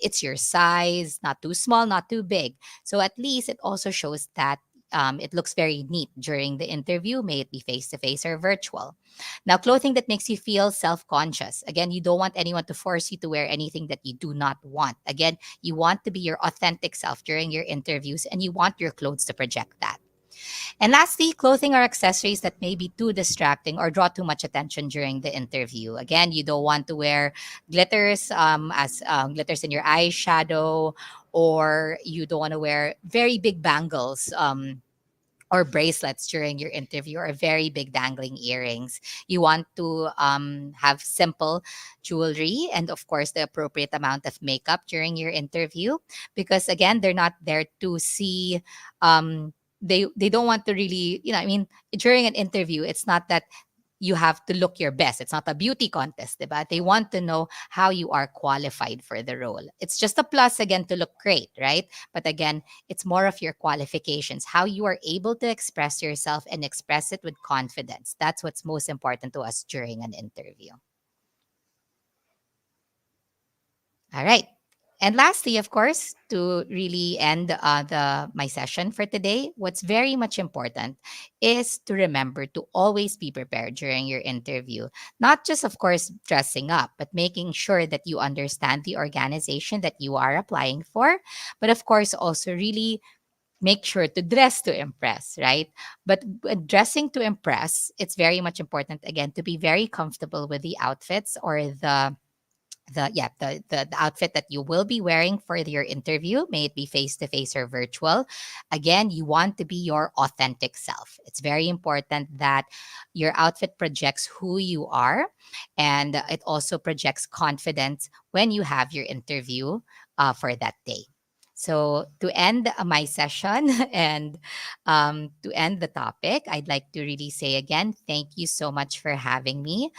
it's your size, not too small, not too big. So at least it also shows that it looks very neat during the interview, may it be face to face or virtual. Now, clothing that makes you feel self conscious. Again, you don't want anyone to force you to wear anything that you do not want. Again, you want to be your authentic self during your interviews and you want your clothes to project that. And lastly, clothing or accessories that may be too distracting or draw too much attention during the interview. Again, you don't want to wear glitters as glitters in your eyeshadow, or you don't want to wear very big bangles. Or bracelets during your interview or very big dangling earrings. You want to have simple jewelry and, of course, the appropriate amount of makeup during your interview because, again, they're not there to see. They don't want to really, I mean, during an interview, it's not that you have to look your best. It's not a beauty contest, diba? They want to know how you are qualified for the role. It's just a plus, again, to look great, right? But again, it's more of your qualifications, how you are able to express yourself and express it with confidence. That's what's most important to us during an interview. All right. And lastly, of course, to really end the my session for today, what's very much important is to remember to always be prepared during your interview. Not just, of course, dressing up, but making sure that you understand the organization that you are applying for. But of course, also really make sure to dress to impress, right? But dressing to impress, it's very much important again to be very comfortable with the outfits or the outfit that you will be wearing for your interview, may it be face to face or virtual. Again, you want to be your authentic self. It's very important that your outfit projects who you are, and it also projects confidence when you have your interview for that day. So, to end my session and to end the topic, I'd like to really say again, thank you so much for having me,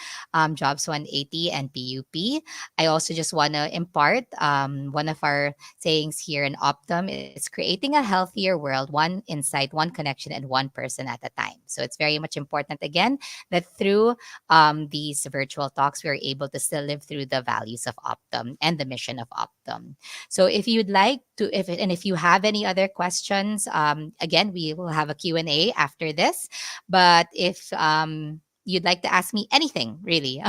Jobs 180 and PUP. I also just want to impart one of our sayings here in Optum is creating a healthier world, one insight, one connection, and one person at a time. So it's very much important, again, that through these virtual talks, we're able to still live through the values of Optum and the mission of Optum. So if you'd like to, if you have any other questions, again, we will have a Q&A after this. But if you'd like to ask me anything, really,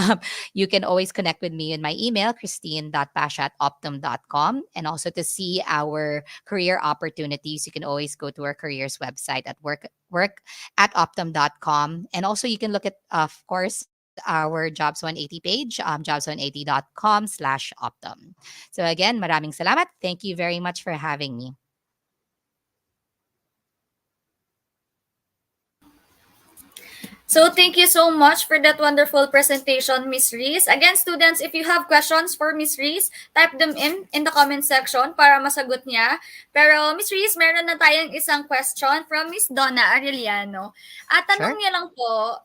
you can always connect with me in my email, christine.pasha@optum.com. And also to see our career opportunities, you can always go to our careers website at work at optum.com. And also you can look at, of course, our Jobs 180 page, jobs180.com/optum. So again, maraming salamat. Thank you very much for having me. So thank you so much for that wonderful presentation, Miss Reese. Again, students, if you have questions for Miss Reese, type them in the comment section para masagot niya. Pero Miss Reese, meron na tayong isang question from Miss Donna Arellano. At tanong Sure. niya lang po,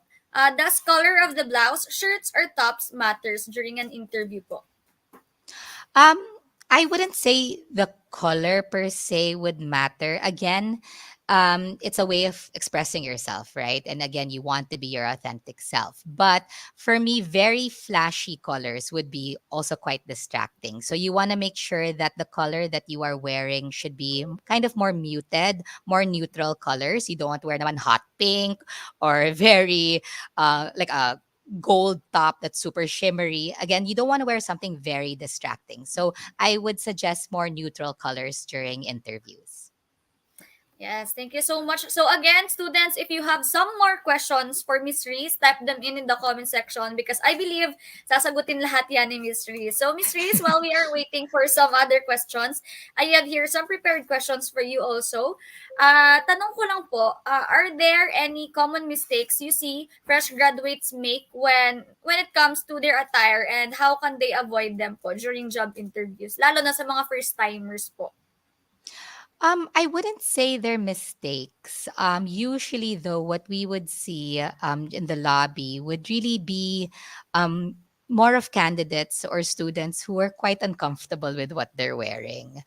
does color of the blouse, shirts, or tops matters during an interview po? Um, I wouldn't say the color per se would matter. Again, it's a way of expressing yourself, right? And again, you want to be your authentic self. But for me, very flashy colors would be also quite distracting. So you want to make sure that the color that you are wearing should be kind of more muted, more neutral colors. You don't want to wear naman hot pink or very like a gold top that's super shimmery. Again, you don't want to wear something very distracting. So I would suggest more neutral colors during interviews. Yes, thank you so much. So again, students, if you have some more questions for Miss Reese, type them in the comment section because I believe sasagutin lahat yan ni Miss Reese. So Miss Reese, while we are waiting for some other questions, I have here some prepared questions for you also. Tanong ko lang po, are there any common mistakes you see fresh graduates make when it comes to their attire, and how can they avoid them po during job interviews, lalo na sa mga first timers po? I wouldn't say they're mistakes. Usually, though, what we would see in the lobby would really be um, more of candidates or students who are quite uncomfortable with what they're wearing.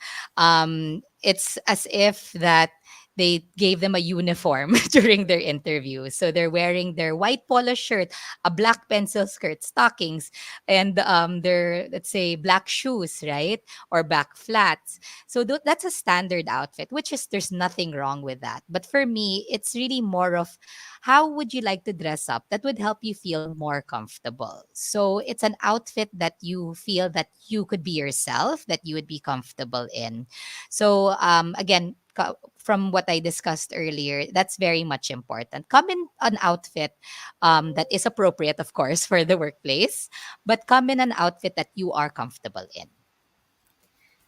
It's as if that they gave them a uniform during their interview. So they're wearing their white polo shirt, a black pencil skirt, stockings, and their, let's say, black shoes, right? Or black flats. So that's a standard outfit, which is there's nothing wrong with that. But for me, it's really more of how would you like to dress up that would help you feel more comfortable. So it's an outfit that you feel that you could be yourself, that you would be comfortable in. So again, from what I discussed earlier, that's very much important. Come in an outfit that is appropriate, of course, for the workplace, but come in an outfit that you are comfortable in.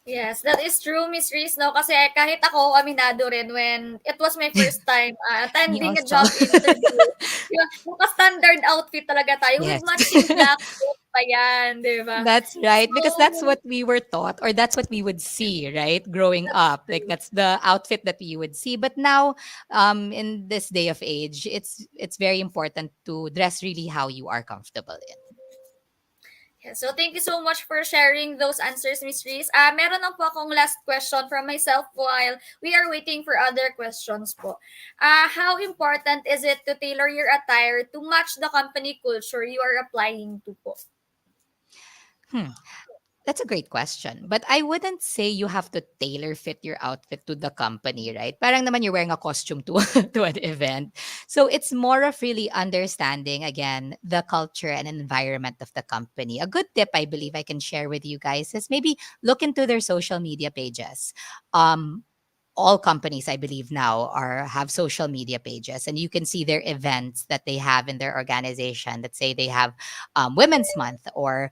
Yes, that is true, Miss Reese, no? Kasi kahit ako, aminado rin when it was my first time Me attending a also. job interview. Naka-standard outfit talaga tayo with Yes. matching black coat pa yan, di ba? That's right. So, Because that's what we were taught, or that's what we would see, right? Growing that's up. Like true. that's the outfit that we would see. But now, in this day of age, it's very important to dress really how you are comfortable in. Yeah, so thank you so much for sharing those answers, Miss Reese. Meron lang po akong last question from myself while we are waiting for other questions po. How important is it to tailor your attire to match the company culture you are applying to po? Hmm. That's a great question. But I wouldn't say you have to tailor fit your outfit to the company, right? Parang naman you're wearing a costume to to an event. So it's more of really understanding again the culture and environment of the company. A good tip I believe I can share with you guys is maybe look into their social media pages. Um all companies I believe now are have social media pages, and you can see their events that they have in their organization. Let's say they have women's month or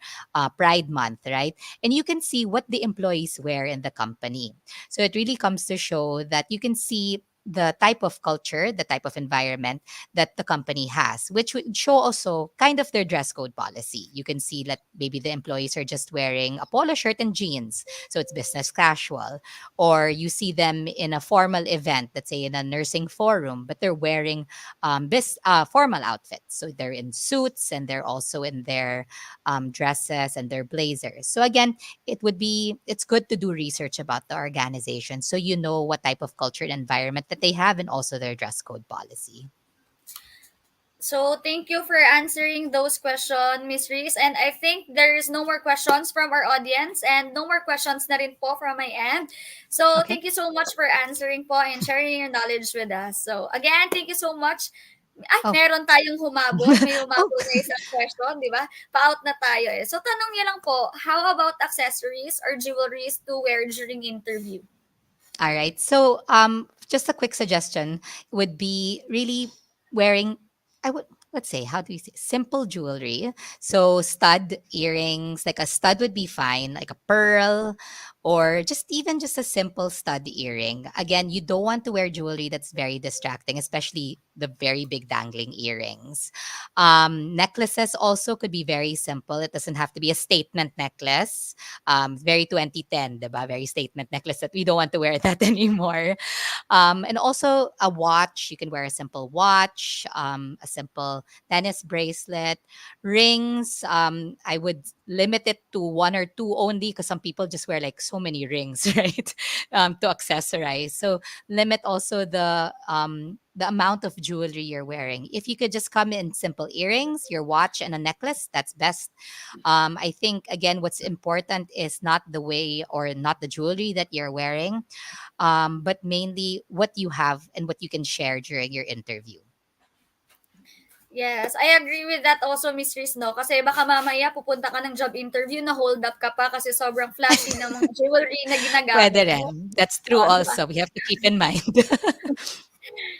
pride month, right? And you can see what the employees wear in the company. So it really comes to show that you can see the type of culture, the type of environment that the company has, which would show also kind of their dress code policy. You can see that maybe the employees are just wearing a polo shirt and jeans, so it's business casual. Or you see them in a formal event, let's say in a nursing forum, but they're wearing formal outfits. So they're in suits and they're also in their dresses and their blazers. So again, it's good to do research about the organization so you know what type of culture and environment that they have and also their dress code policy. So thank you for answering those questions, Miss Reese. And I think there is no more questions from our audience and no more questions na rin po from my end. So Okay. thank you so much for answering po and sharing your knowledge with us. So again, thank you so much. Ay, Oh. meron tayong humabol. May Oh. humabol na isang question, di ba? Pa-out na tayo eh. So tanong niya lang po, how about accessories or jewelries to wear during interview? All right. So, just a quick suggestion would be really wearing, I would, let's say, how do you say, simple jewelry. So, stud earrings, like a stud would be fine, like a pearl, or just a simple stud earring. Again, you don't want to wear jewelry that's very distracting, especially the very big dangling earrings. Necklaces also could be very simple. It doesn't have to be a statement necklace, very 2010, diba? Very statement necklace that we don't want to wear that anymore. And also a watch. You can wear a simple watch, a simple tennis bracelet, rings. I would limit it to one or two only because some people just wear like so many rings, right? To accessorize. So limit also the amount of jewelry you're wearing. If you could just come in simple earrings, your watch, and a necklace, that's best. I think again, what's important is not the way or not the jewelry that you're wearing, but mainly what you have and what you can share during your interview. Yes, I agree with that also, Miss Riz, no? Kasi baka mamaya pupunta ka ng job interview na hold up ka pa kasi sobrang flashy ng mga jewelry na Pwede ginagamit mo. rin. That's true Di ba? also. We have to keep in mind.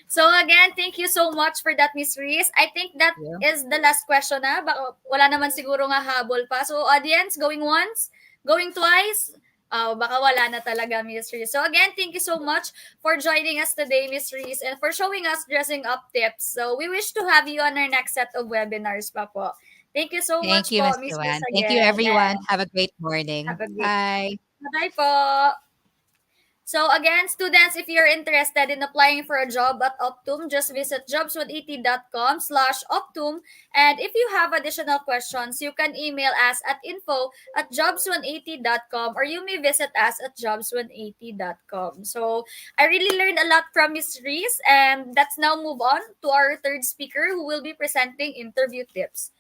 So again, thank you so much for that, Miss Reese. I think that Yeah. is the last question na. Baka wala naman siguro nga habol pa. So audience, going once, going twice. Baka wala na talaga, Miss Reese. So again, thank you so much for joining us today, Miss Reese, and for showing us dressing up tips. So we wish to have you on our next set of webinars pa po. Thank you so Thank much you, po, Miss Miss Reese, Joanne. Thank you, again. everyone. And Have a great morning. have a great Bye. bye po. So again, students, if you're interested in applying for a job at Optum, just visit jobs180.com/Optum. And if you have additional questions, you can email us at info@jobs180.com, or you may visit us at jobs180.com. So I really learned a lot from Miss Reese, and let's now move on to our third speaker who will be presenting interview tips.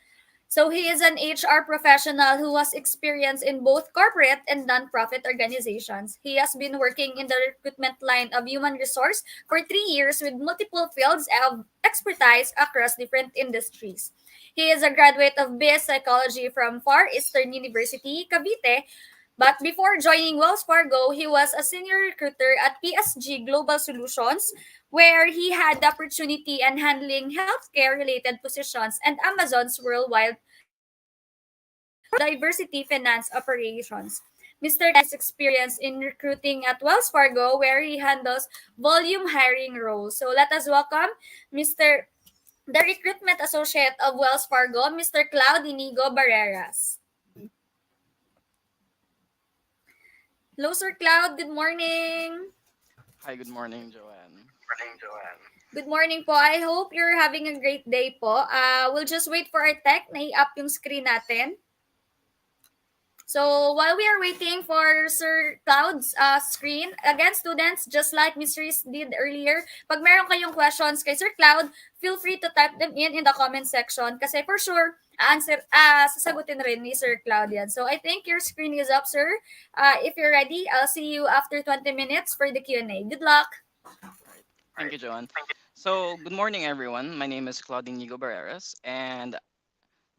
So he is an HR professional who has experience in both corporate and nonprofit organizations. He has been working in the recruitment line of human resource for 3 years with multiple fields of expertise across different industries. He is a graduate of BS Psychology from Far Eastern University, Cavite, but before joining Wells Fargo, he was a senior recruiter at PSG Global Solutions, where he had the opportunity in handling healthcare related positions and Amazon's worldwide diversity finance operations. Mr. Tan's experience in recruiting at Wells Fargo, where he handles volume hiring roles. So let us welcome Mr. the Recruitment Associate of Wells Fargo, Mr. Claude Yñigo Barreras. Hello, Sir Cloud. Good morning. Hi, good morning, Joanne. Good morning po. I hope you're having a great day po. We'll just wait for our tech na i-up yung screen natin. So while we are waiting for Sir Cloud's screen, again, students, just like Miss Reese did earlier, pag meron kayong questions kay Sir Cloud, feel free to type them in the comment section kasi for sure, sasagutin rin ni Sir Cloud yan. So I think your screen is up, sir. If you're ready, I'll see you after 20 minutes for the Q&A. Good luck! Right. Thank you, Joanne. So, good morning, everyone. My name is Claude Yñigo Barreras, and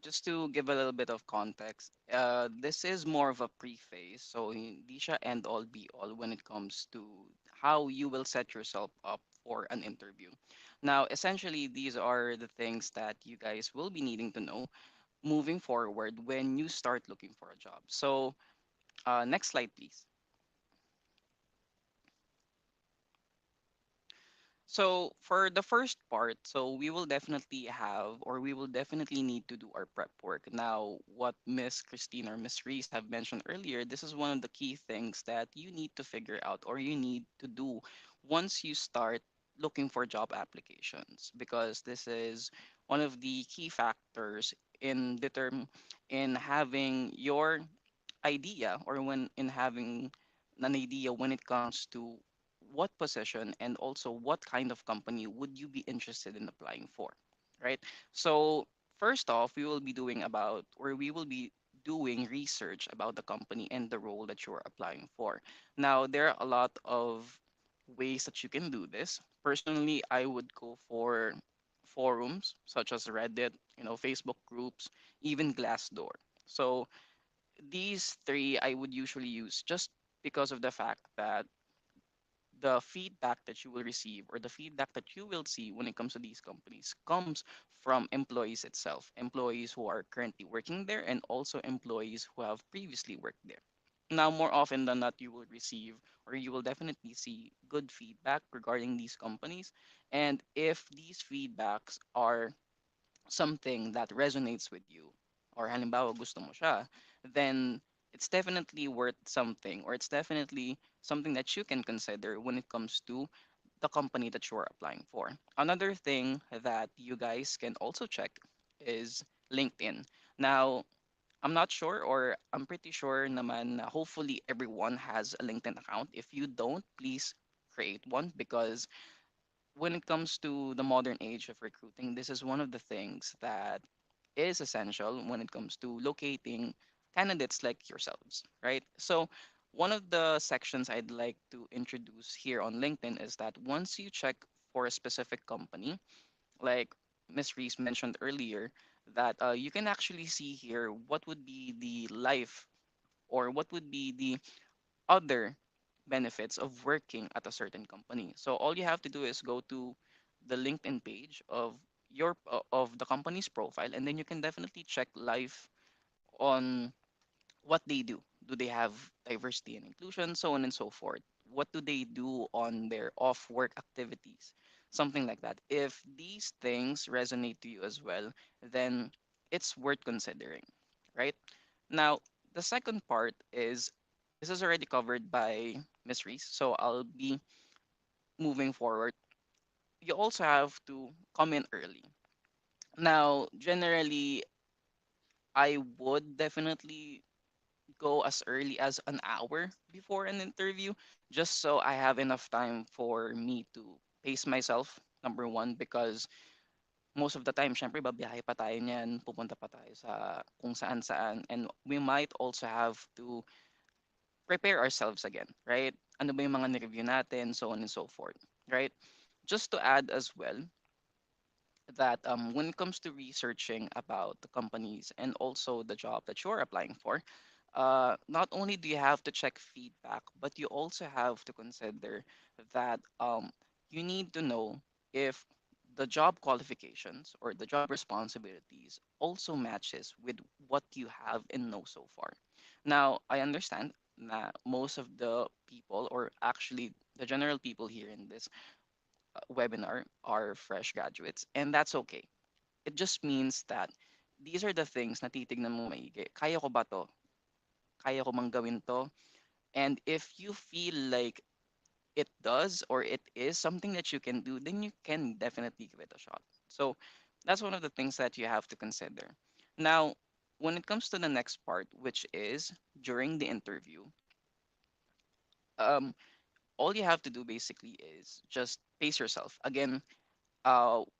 just to give a little bit of context, this is more of a preface, so hindi siya end all be all when it comes to how you will set yourself up for an interview. Now, essentially, these are the things that you guys will be needing to know moving forward when you start looking for a job. So, next slide, please. So for the first part, so we will definitely have or we will definitely need to do our prep work. Now, what Miss Christine or Miss Reese have mentioned earlier, this is one of the key things that you need to figure out or you need to do once you start looking for job applications because this is one of the key factors in having your idea or when in having an idea when it comes to what position and also what kind of company would you be interested in applying for, right? So first off, we will be doing research about the company and the role that you're applying for. Now there are a lot of ways that you can do this. Personally, I would go for forums such as Reddit, Facebook groups, even Glassdoor. So these three I would usually use just because of the fact that the feedback that you will receive or the feedback that you will see when it comes to these companies comes from employees itself, employees who are currently working there and also employees who have previously worked there. Now, more often than not, you will receive or you will definitely see good feedback regarding these companies. And if these feedbacks are something that resonates with you, or halimbawa gusto mo siya, then it's definitely worth something, or it's definitely something that you can consider when it comes to the company that you're applying for. Another thing that you guys can also check is LinkedIn. Now, I'm not sure, or I'm pretty sure naman na hopefully everyone has a LinkedIn account. If you don't, please create one because when it comes to the modern age of recruiting, this is one of the things that is essential when it comes to locating candidates like yourselves, right? So, one of the sections I'd like to introduce here on LinkedIn is that once you check for a specific company, like Miss Reese mentioned earlier, that you can actually see here what would be the life or what would be the other benefits of working at a certain company. So all you have to do is go to the LinkedIn page of of the company's profile, and then you can definitely check live on what they do. Do they have diversity and inclusion, so on and so forth? What do they do on their off work activities? Something like that. If these things resonate to you as well, then it's worth considering, right? Now, the second part is this is already covered by Miss Reese, so I'll be moving forward. You also have to come in early. Now, generally, I would definitely go as early as an hour before an interview, just so I have enough time for me to pace myself, number one, because most of the time, syempre, babiyahe pa tayo niyan, pupunta pa tayo sa kung saan-saan, and we might also have to prepare ourselves again, right? Ano ba yung mga ni-review natin, so on and so forth, right? Just to add as well that when it comes to researching about the companies and also the job that you're applying for, not only do you have to check feedback, but you also have to consider that you need to know if the job qualifications or the job responsibilities also matches with what you have and know so far. Now, I understand that most of the people, or actually the general people here in this webinar, are fresh graduates, and that's okay. It just means that these are the things na titignan mo maigi. Kaya ko ba to? Kaya ko mang gawin to? And if you feel like it does or it is something that you can do, then you can definitely give it a shot. So that's one of the things that you have to consider. Now, when it comes to the next part, which is during the interview, um, all you have to do basically is just pace yourself. Again,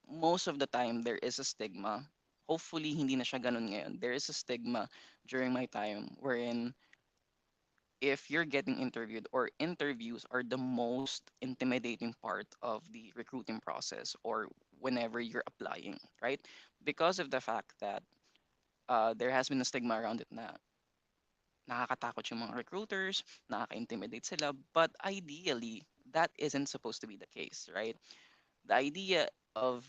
most of the time there is a stigma. Hopefully hindi na siya ganun ngayon. There is a stigma during my time wherein if you're getting interviewed or interviews are the most intimidating part of the recruiting process or whenever you're applying, right? Because of the fact that there has been a stigma around it na nakakatakot yung mga recruiters, nakaka-intimidate sila, but ideally, that isn't supposed to be the case, right? The idea of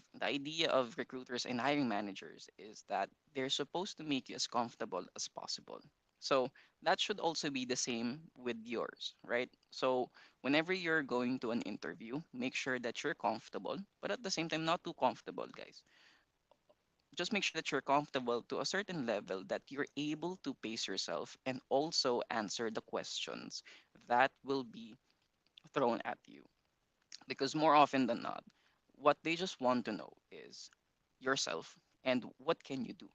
recruiters and hiring managers is that they're supposed to make you as comfortable as possible. So that should also be the same with yours, right? So whenever you're going to an interview, make sure that you're comfortable, but at the same time not too comfortable, guys. Just make sure that you're comfortable to a certain level that you're able to pace yourself and also answer the questions that will be thrown at you. Because more often than not, what they just want to know is yourself and what can you do.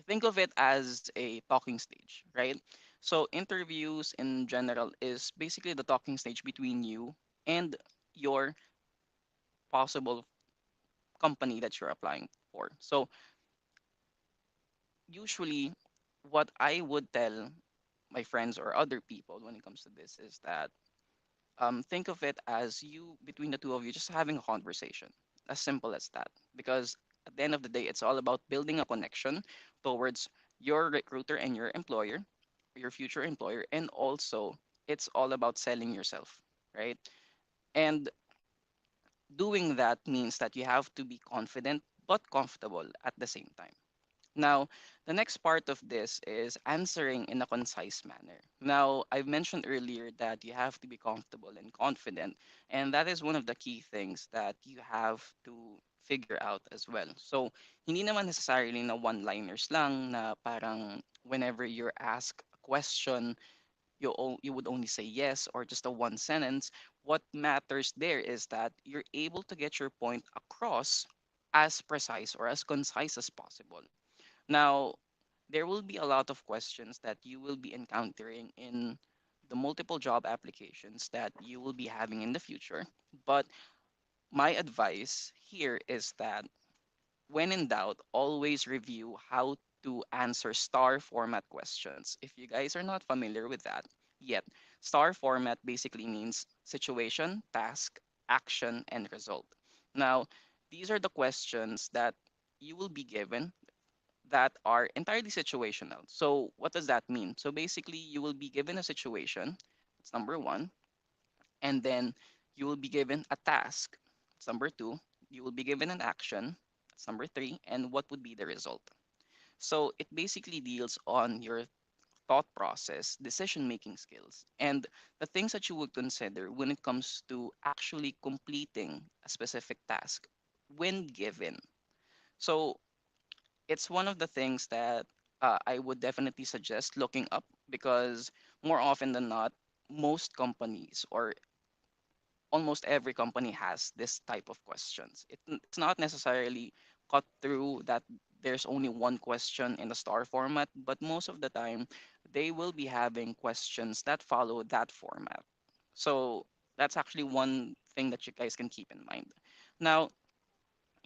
Think of it as a talking stage, right? So interviews in general is basically the talking stage between you and your possible company that you're applying for. So usually what I would tell my friends or other people when it comes to this is that think of it as you between the two of you just having a conversation, as simple as that. Because at the end of the day, it's all about building a connection towards your recruiter and your employer, your future employer, and also it's all about selling yourself, right? And doing that means that you have to be confident but comfortable at the same time. Now, the next part of this is answering in a concise manner. Now, I've mentioned earlier that you have to be comfortable and confident, and that is one of the key things that you have to figure out as well. So, hindi naman necessarily na one-liners lang na parang whenever you're asked a question, you would only say yes or just a one sentence. What matters there is that you're able to get your point across as precise or as concise as possible. Now, there will be a lot of questions that you will be encountering in the multiple job applications that you will be having in the future. But my advice here is that when in doubt, always review how to answer star format questions. If you guys are not familiar with that yet, star format basically means situation, task, action, and result. Now, these are the questions that you will be given that are entirely situational. So, what does that mean? So, basically, you will be given a situation, that's number one, and then you will be given a task, that's number two, you will be given an action, that's number three, and what would be the result. So, it basically deals on your thought process, decision making skills, and the things that you would consider when it comes to actually completing a specific task when given. So, it's one of the things that I would definitely suggest looking up because more often than not, most companies or almost every company has this type of questions. It's not necessarily cut through that there's only one question in the star format, but most of the time they will be having questions that follow that format. So that's actually one thing that you guys can keep in mind. Now,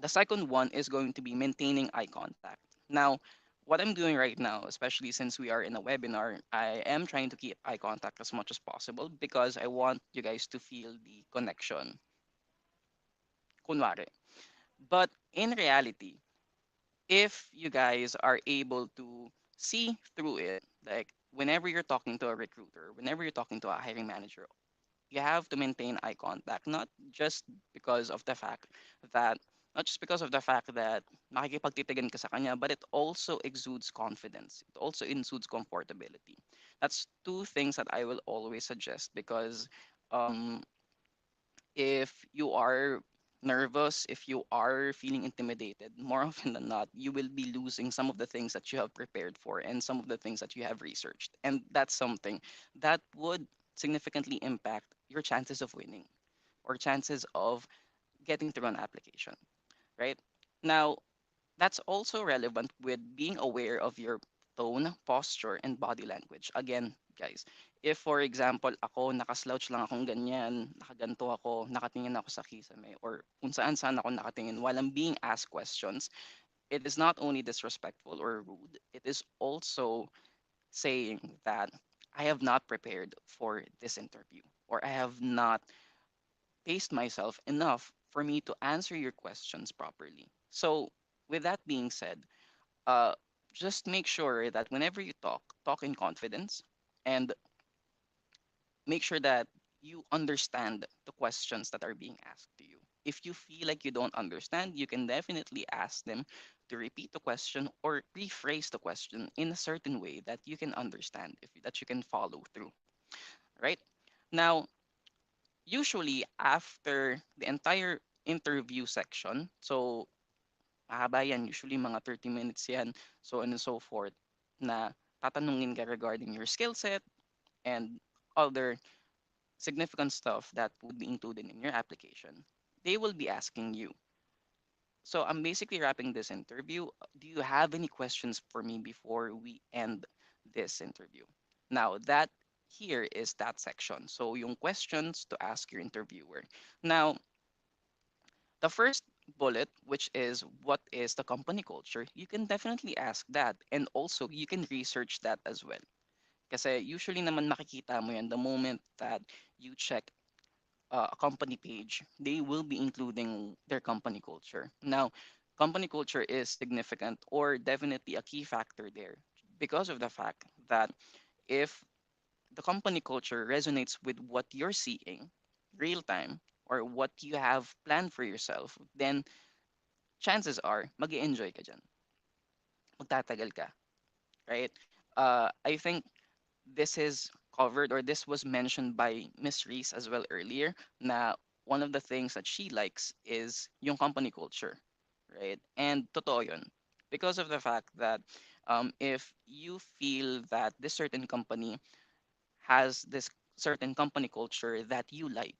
the second one is going to be maintaining eye contact. Now, what I'm doing right now, especially since we are in a webinar, I am trying to keep eye contact as much as possible because I want you guys to feel the connection. Kunwari. But in reality, if you guys are able to see through it, like whenever you're talking to a recruiter, whenever you're talking to a hiring manager, you have to maintain eye contact, just because of the fact that not just because of the fact that makikipagtitigan ka sa kanya, but it also exudes confidence. It also exudes comfortability. That's two things that I will always suggest because um, if you are nervous, if you are feeling intimidated, more often than not, you will be losing some of the things that you have prepared for and some of the things that you have researched. And that's something that would significantly impact your chances of winning or chances of getting through an application, right? Now, That's also relevant with being aware of your tone, posture, and body language. Again, guys, if for example, ako nakaslouch lang akong ganyan, nakaganto ako, nakatingin ako sa kisame, or kung saan-saan ako nakatingin while I'm being asked questions, it is not only disrespectful or rude, it is also saying that I have not prepared for this interview, or I have not paced myself enough for me to answer your questions properly. So, with that being said, uh, just make sure that whenever you talk, talk in confidence and make sure that you understand the questions that are being asked to you. If you feel like you don't understand, you can definitely ask them to repeat the question or rephrase the question in a certain way that you can understand, if that you can follow through, right? Now, usually after the entire interview section, so mahaba yan, usually mga 30 minutes yan, so on and so forth, na tatanungin ka regarding your skill set and other significant stuff that would be included in your application. They will be asking you. So I'm basically wrapping this interview. Do you have any questions for me before we end this interview? Now, that here is that section. So yung questions to ask your interviewer. Now, the first bullet, which is what is the company culture, you can definitely ask that. And also, you can research that as well. Kasi usually naman makikita mo yan the moment that you check a company page, they will be including their company culture. Now, company culture is significant or definitely a key factor there because of the fact that if the company culture resonates with what you're seeing real time or what you have planned for yourself, then chances are mag-enjoy ka dyan. Magtatagal ka, right? I think this is covered or this was mentioned by Miss Reese as well earlier na one of the things that she likes is yung company culture, right? And totoo yun. Because of the fact that if you feel that this certain company has this certain company culture that you like,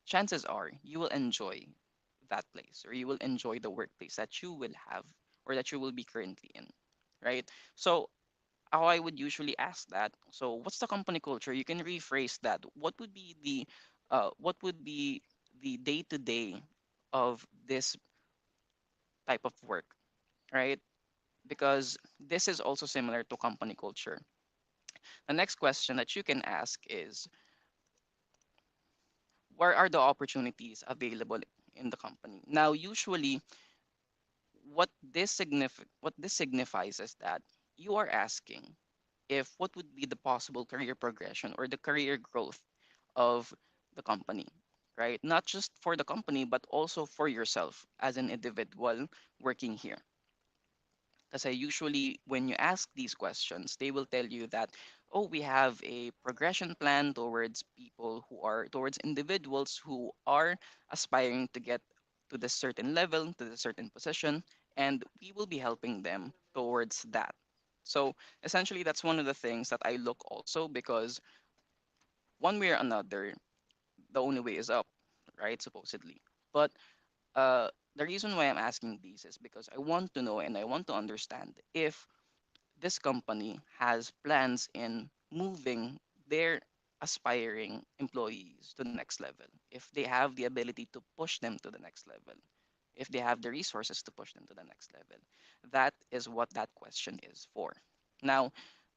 chances are you will enjoy that place or you will enjoy the workplace that you will have or that you will be currently in, right? So how I would usually ask that. So, what's the company culture? You can rephrase that. What would be the day to day of this type of work, right? Because this is also similar to company culture. The next question that you can ask is, where are the opportunities available in the company? Now, usually, what this signifies is that you are asking if what would be the possible career progression or the career growth of the company, right? Not just for the company, but also for yourself as an individual working here. Because usually, when you ask these questions, they will tell you that, oh, we have a progression plan towards people who are, towards individuals who are aspiring to get to this certain level, to the certain position, and we will be helping them towards that. So essentially, that's one of the things that I look also because one way or another, the only way is up, right? Supposedly. But the reason why I'm asking these is because I want to know and I want to understand if this company has plans in moving their aspiring employees to the next level, if they have the ability to push them to the next level, if they have the resources to push them to the next level. That is what that question is for. Now,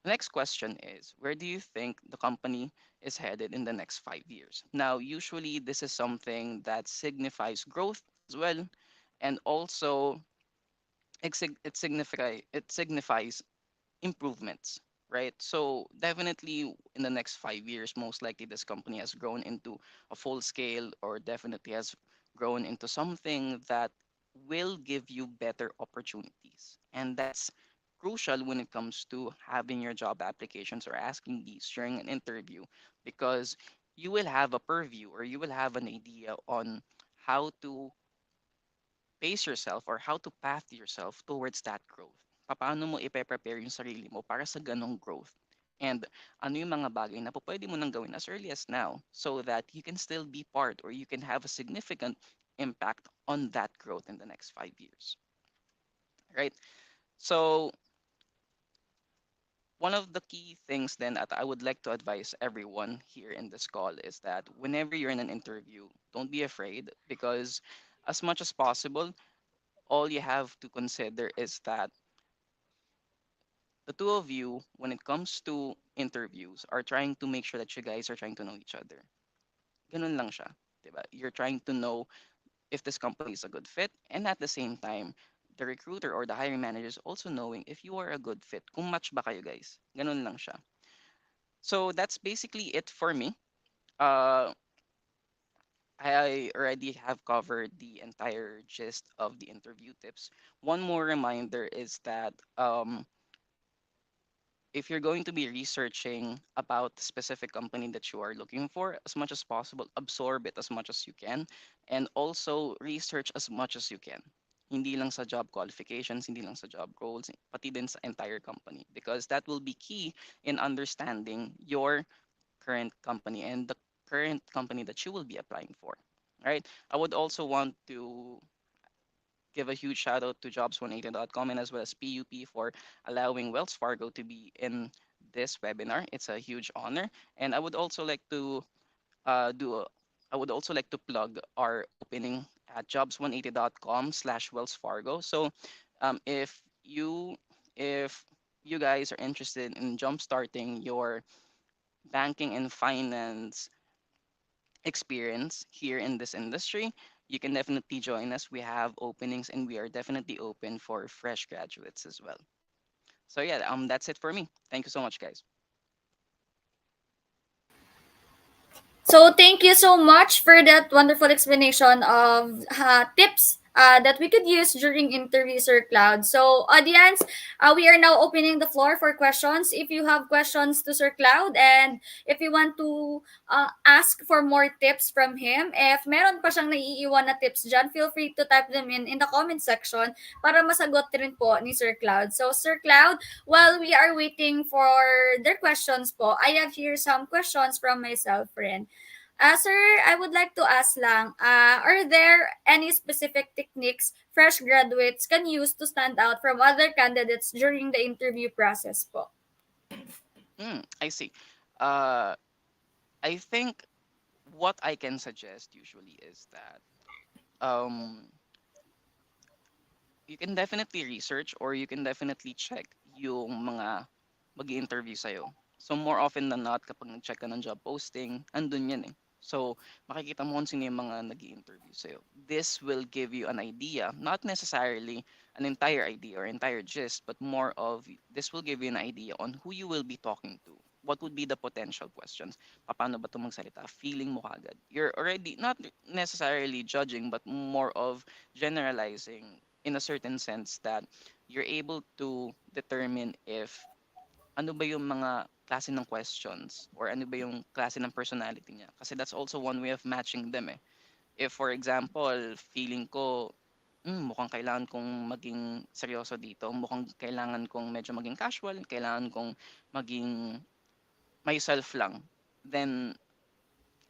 the next question is, where do you think the company is headed in the next 5 years? Now, usually this is something that signifies growth as well, and also it signifies improvements, right? So definitely in the next 5 years, most likely this company has grown into a full scale or definitely has grown into something that will give you better opportunities. And that's crucial when it comes to having your job applications or asking these during an interview because you will have a purview or you will have an idea on how to pace yourself or how to path yourself towards that growth. Paano mo i-prepare yung sarili mo para sa ganong growth? And ano yung mga bagay na po pwede mo nang gawin as early as now so that you can still be part or you can have a significant impact on that growth in the next 5 years. right? So one of the key things then that I would like to advise everyone here in this call is that whenever you're in an interview, don't be afraid, because as much as possible, all you have to consider is that the two of you, when it comes to interviews, are trying to make sure that you guys are trying to know each other. Ganun lang siya. Diba? You're trying to know if this company is a good fit, and at the same time, the recruiter or the hiring manager is also knowing if you are a good fit, kung match ba kayo guys. Ganun lang siya. So that's basically it for me. Uh, I already have covered the entire gist of the interview tips. One more reminder is that if you're going to be researching about the specific company that you are looking for, as much as possible, absorb it as much as you can, and also research as much as you can. Hindi lang sa job qualifications, hindi lang sa job roles, pati din sa entire company. Because that will be key in understanding your current company and the current company that you will be applying for. Right? I would also want to give a huge shout out to jobs180.com and as well as PUP for allowing Wells Fargo to be in this webinar. It's a huge honor. And do a, I would also like to plug our opening at jobs180.com/Wells Fargo. So if you guys are interested in jumpstarting your banking and finance experience here in this industry, you can definitely join us. We have openings and we are definitely open for fresh graduates as well. So yeah, that's it for me. Thank you so much, guys. So thank you so much for that wonderful explanation of tips that we could use during interviews or Cloud. So audience, we are now opening the floor for questions. If you have questions to Sir Cloud and if you want to ask for more tips from him, if meron pa siyang naiiwan na tips dyan, feel free to type them in the comment section para masagot rin po ni Sir Cloud. So Sir Cloud, while we are waiting for their questions po, I have here some questions from myself, friend. Sir, I would like to ask lang, are there any specific techniques fresh graduates can use to stand out from other candidates during the interview process po? I see. Uh, I think what I can suggest usually is that um, you can definitely research or you can definitely check yung mga mag-i-interview sa'yo. So more often than not, kapag nag-check ka ng job posting, andun yan eh. So makikita mo kung sino yung mga nag interview sa'yo. This will give you an idea, not necessarily an entire idea or entire gist, but more of this will give you an idea on who you will be talking to. What would be the potential questions? Paano ba ito magsalita? Feeling mo kagad. You're already not necessarily judging, but more of generalizing in a certain sense that you're able to determine if ano ba yung mga klase ng questions or ano ba yung klase ng personality niya. Kasi that's also one way of matching them eh. If for example, feeling ko, mukhang kailangan kong maging seryoso dito, mukhang kailangan kong medyo maging casual, kailangan kong maging myself lang, then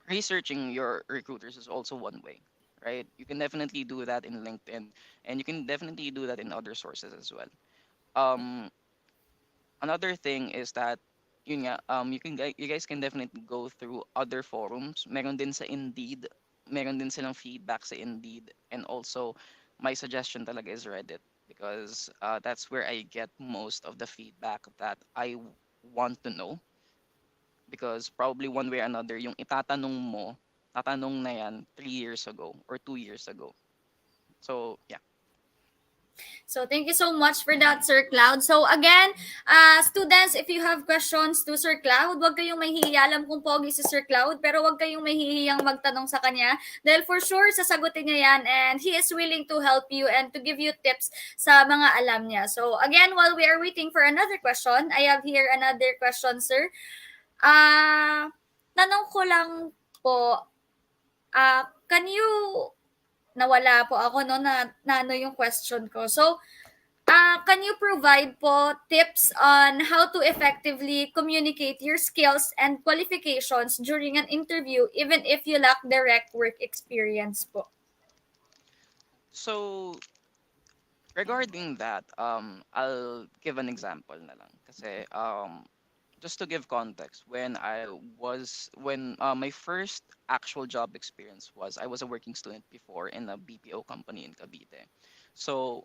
researching your recruiters is also one way, right? You can definitely do that in LinkedIn and you can definitely do that in other sources as well. Um, Another thing is that yun nga, you guys can definitely go through other forums. Meron din sa Indeed, meron din silang feedback sa Indeed, and also my suggestion talaga is Reddit because that's where I get most of the feedback that want to know, because probably one way or another yung itatanong mo, tatanong na yan 3 years ago or 2 years ago. So yeah. So thank you so much for that, Sir Cloud. So again, students, if you have questions to Sir Cloud, wag kayong mahihiya. Alam kong pogi si Sir Cloud, pero wag kayong mahihiyang magtanong sa kanya. Dahil for sure, sasagutin niya yan and he is willing to help you and to give you tips sa mga alam niya. So again, while we are waiting for another question, I have here another question, sir. Tanong ko lang po, can you nawala po ako no na ano yung question ko. So, can you provide po tips on how to effectively communicate your skills and qualifications during an interview even if you lack direct work experience po? So Regarding that, I'll give an example na lang. Kasi, just to give context, when my first actual job experience was, I was a working student before in a BPO company in Cavite. So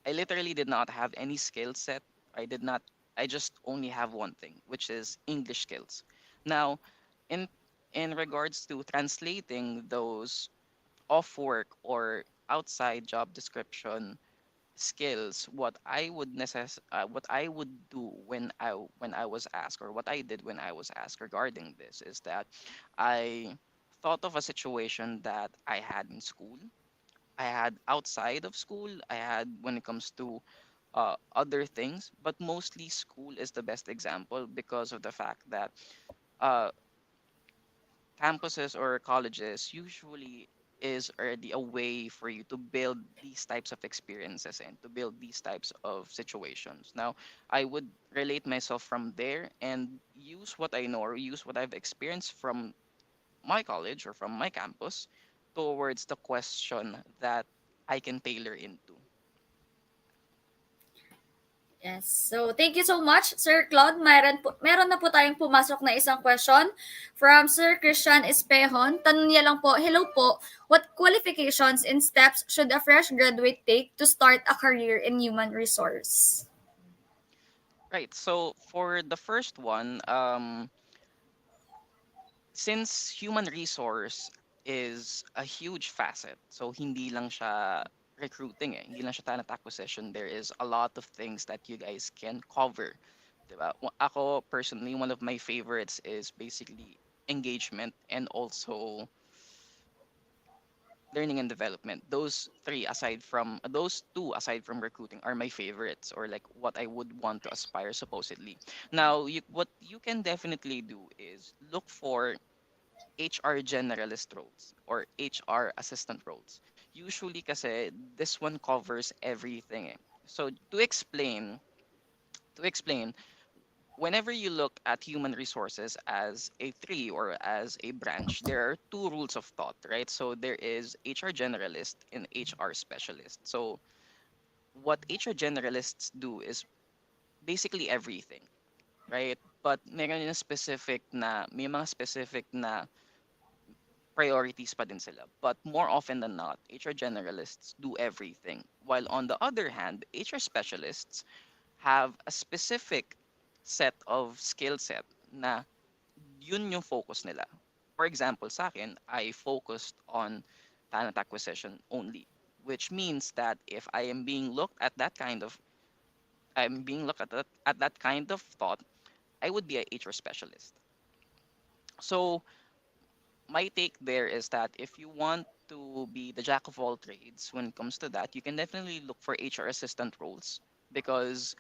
I literally did not have any skill set. I did not, I just only have one thing, which is English skills. Now, in in regards to translating those off work or outside job description skills, what I would do when I was asked, or what I did when I was asked regarding this, is that I thought of a situation that I had in school, I had outside of school, I had when it comes to other things, but mostly school is the best example because of the fact that uh, campuses or colleges usually is already a way for you to build these types of experiences and to build these types of situations. Now, I would relate myself from there and use what I know or use what I've experienced from my college or from my campus towards the question that I can tailor into. Yes. So, thank you so much, Sir Claude. Meron na po tayong pumasok na isang question from Sir Christian Espehon. Tanong niya lang po, hello po, what qualifications and steps should a fresh graduate take to start a career in human resource? Right. So for the first one, since human resource is a huge facet, so hindi lang siya recruiting hindi lang siya talent acquisition, there is a lot of things that you guys can cover. Diba? Ako personally, one of my favorites is basically engagement and also learning and development. Those two aside from recruiting are my favorites, or like what I would want to aspire supposedly. Now, what you can definitely do is look for HR generalist roles or HR assistant roles. Usually kasi this one covers everything. So to explain, whenever you look at human resources as a tree or as a branch, there are two rules of thought, right? So there is HR generalist and HR specialist. So what HR generalists do is basically everything, right? But may mga specific na priorities pa din sila. But more often than not, HR generalists do everything. While on the other hand, HR specialists have a specific set of skill set na yun yung focus nila. For example, sa akin, I focused on talent acquisition only, which means that if I am being looked at that kind of I'm being looked at that kind of thought, I would be a HR specialist. So my take there is that if you want to be the jack of all trades when it comes to that, you can definitely look for HR assistant roles because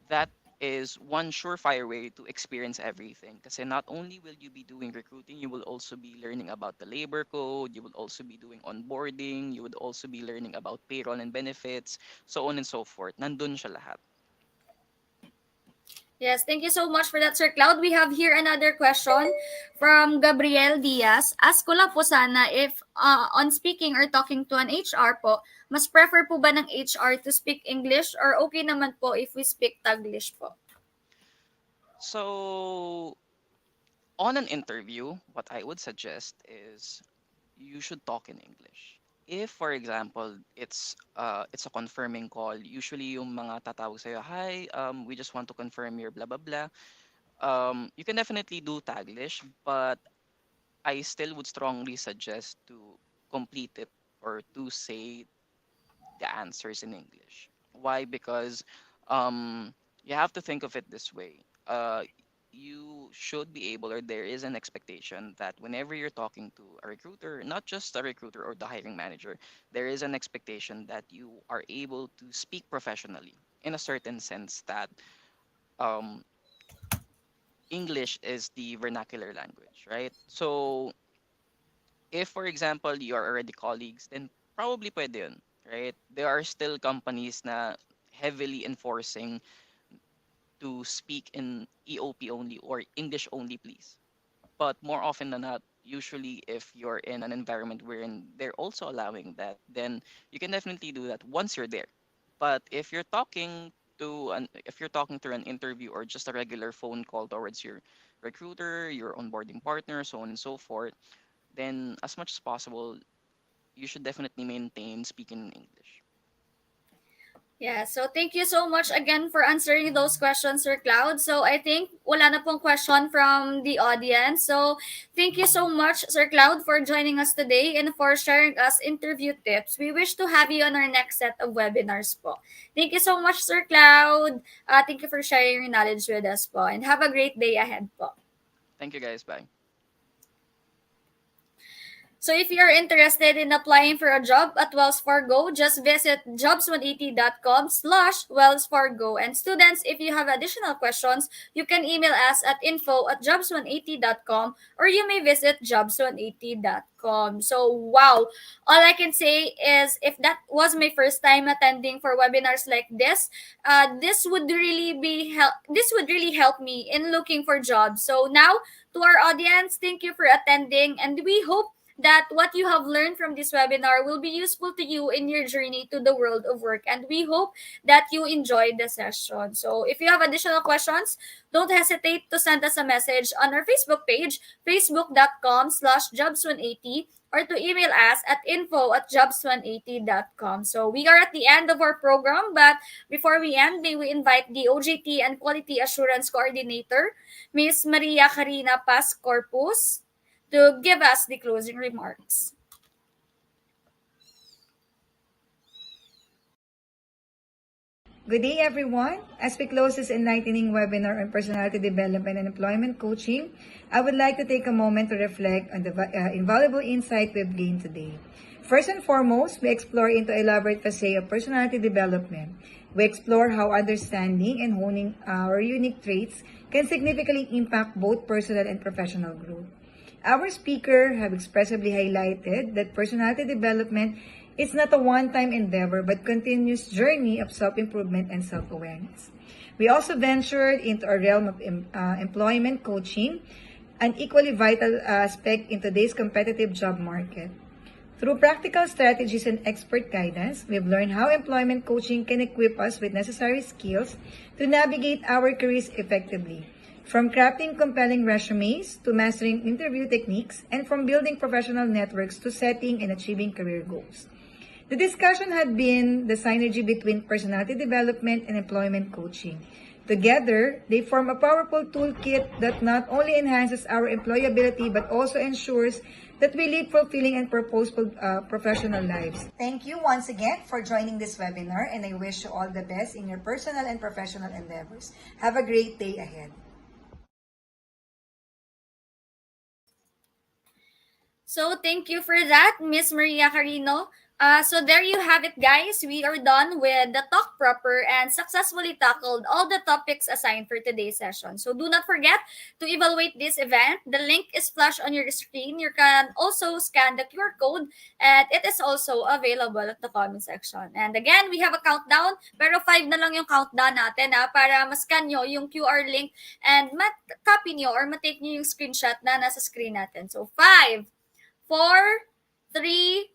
that is one surefire way to experience everything. Because not only will you be doing recruiting, you will also be learning about the labor code, you will also be doing onboarding, you would also be learning about payroll and benefits, so on and so forth. Nandun siya lahat. Yes, thank you so much for that, Sir Cloud. We have here another question from Gabriel Diaz. Ask ko lang po sana if on speaking or talking to an HR po, mas prefer po ba ng HR to speak English or okay naman po if we speak Taglish po? So on an interview, what I would suggest is you should talk in English. If, for example, it's a confirming call, usually yung mga tatawag sa'yo, hi, we just want to confirm your blah blah blah. You can definitely do Taglish, but I still would strongly suggest to complete it or to say the answers in English. Why? Because you have to think of it this way. You should be able, or there is an expectation that whenever you're talking to a recruiter, not just a recruiter or the hiring manager, there is an expectation that you are able to speak professionally in a certain sense that um, English is the vernacular language, right? So if, for example, you are already colleagues, then probably pwede yun, right? There are still companies na heavily enforcing to speak in EOP only or English only, please. But more often than not, usually if you're in an environment wherein they're also allowing that, then you can definitely do that once you're there. But if you're talking through an interview or just a regular phone call towards your recruiter, your onboarding partner, so on and so forth, then as much as possible, you should definitely maintain speaking in English. Yeah, so thank you so much again for answering those questions, Sir Cloud. So I think wala na pong question from the audience. So thank you so much, Sir Cloud, for joining us today and for sharing us interview tips. We wish to have you on our next set of webinars po. Thank you so much, Sir Cloud. Thank you for sharing your knowledge with us po. And have a great day ahead po. Thank you guys. Bye. So if you're interested in applying for a job at Wells Fargo, just visit jobs180.com/Wells Fargo. And students, if you have additional questions, you can email us at info@jobs180.com or you may visit jobs180.com. So wow, all I can say is if that was my first time attending for webinars like this would really this would really help me in looking for jobs. So now to our audience, thank you for attending and we hope that what you have learned from this webinar will be useful to you in your journey to the world of work. And we hope that you enjoyed the session. So if you have additional questions, don't hesitate to send us a message on our Facebook page, facebook.com/jobs180, or to email us at info@jobs180.com. So we are at the end of our program, but before we end, may we invite the OJT and Quality Assurance Coordinator, Ms. Maria Karina Paz Corpus, to give us the closing remarks. Good day, everyone. As we close this enlightening webinar on personality development and employment coaching, I would like to take a moment to reflect on the invaluable insight we've gained today. First and foremost, we explore into a elaborate facet of personality development. We explore how understanding and honing our unique traits can significantly impact both personal and professional growth. Our speaker have expressively highlighted that personality development is not a one-time endeavor but continuous journey of self-improvement and self-awareness. We also ventured into a realm of employment coaching, an equally vital aspect in today's competitive job market. Through practical strategies and expert guidance, we've learned how employment coaching can equip us with necessary skills to navigate our careers effectively. From crafting compelling resumes to mastering interview techniques, and from building professional networks to setting and achieving career goals. The discussion had been the synergy between personality development and employment coaching. Together, they form a powerful toolkit that not only enhances our employability but also ensures that we lead fulfilling and purposeful professional lives. Thank you once again for joining this webinar, and I wish you all the best in your personal and professional endeavors. Have a great day ahead. So thank you for that, Miss Maria Carino. So there you have it, guys. We are done with the talk proper and successfully tackled all the topics assigned for today's session. So do not forget to evaluate this event. The link is flashed on your screen. You can also scan the QR code and it is also available at the comment section. And again, we have a countdown, pero 5 na lang yung countdown natin para mascan nyo yung QR link and copy nyo or matake nyo yung screenshot na nasa screen natin. So 5, 4, 3,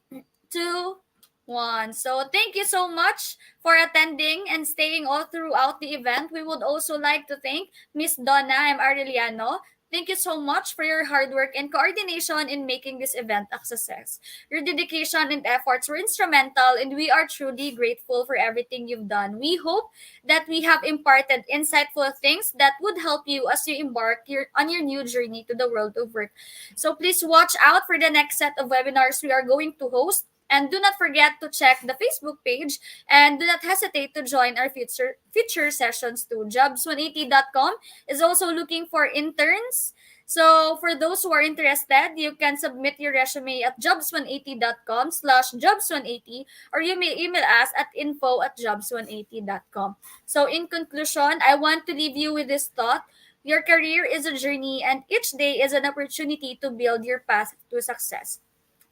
2, 1. So thank you so much for attending and staying all throughout the event. We would also like to thank Miss Donna M. Arellano. Thank you so much for your hard work and coordination in making this event a success. Your dedication and efforts were instrumental, and we are truly grateful for everything you've done. We hope that we have imparted insightful things that would help you as you embark on your new journey to the world of work. So please watch out for the next set of webinars we are going to host. And do not forget to check the Facebook page and do not hesitate to join our future sessions too. Jobs180.com is also looking for interns. So for those who are interested, you can submit your resume at jobs180.com/jobs180 or you may email us at info@jobs180.com. So in conclusion, I want to leave you with this thought. Your career is a journey and each day is an opportunity to build your path to success.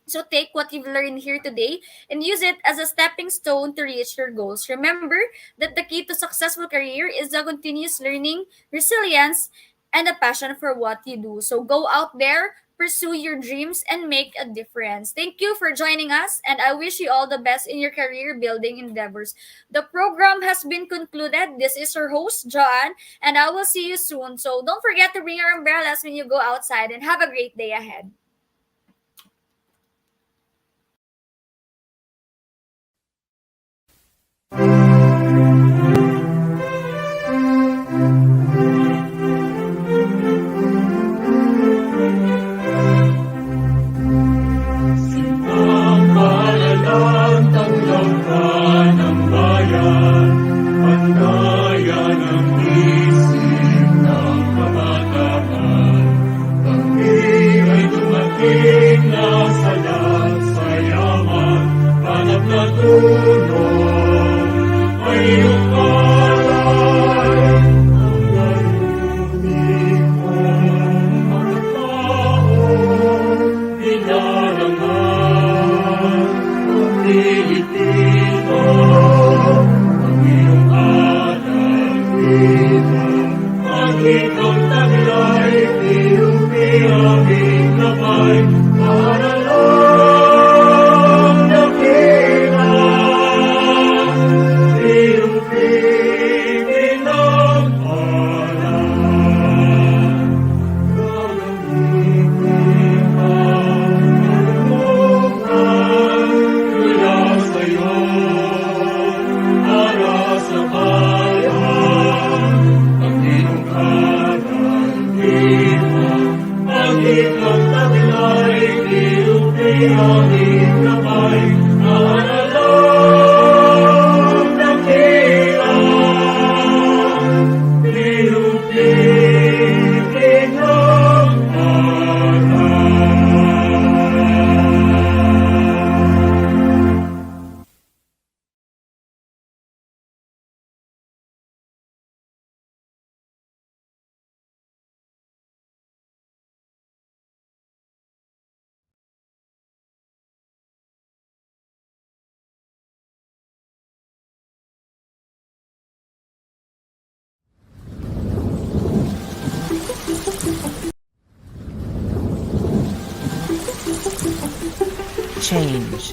So take what you've learned here today and use it as a stepping stone to reach your goals. Remember that the key to successful career is the continuous learning, resilience, and a passion for what you do. So go out there, pursue your dreams, and make a difference. Thank you for joining us, and I wish you all the best in your career building endeavors. The program has been concluded. This is your host, John, and I will see you soon. So don't forget to bring your umbrellas when you go outside, and have a great day ahead. Ang malalang tanggap ng bayan, pandayan ang isip ng kabataan. Kami ay dumating na salat sa yaman, hanap na tulong ay iyong palay. Ang layunin mo, mga tao, dinarangan ang Pilipino, ang iyong alagwita, ang ikang taglay, PUP aming gabay, para lang nakita, PUP pinagpalan. Gagamitin ang kalooban mula sa'yo, para sa bayan, ang tinungkaran, ang ikang taglay, PUP aming gabay, para lang nakita, PUP Change.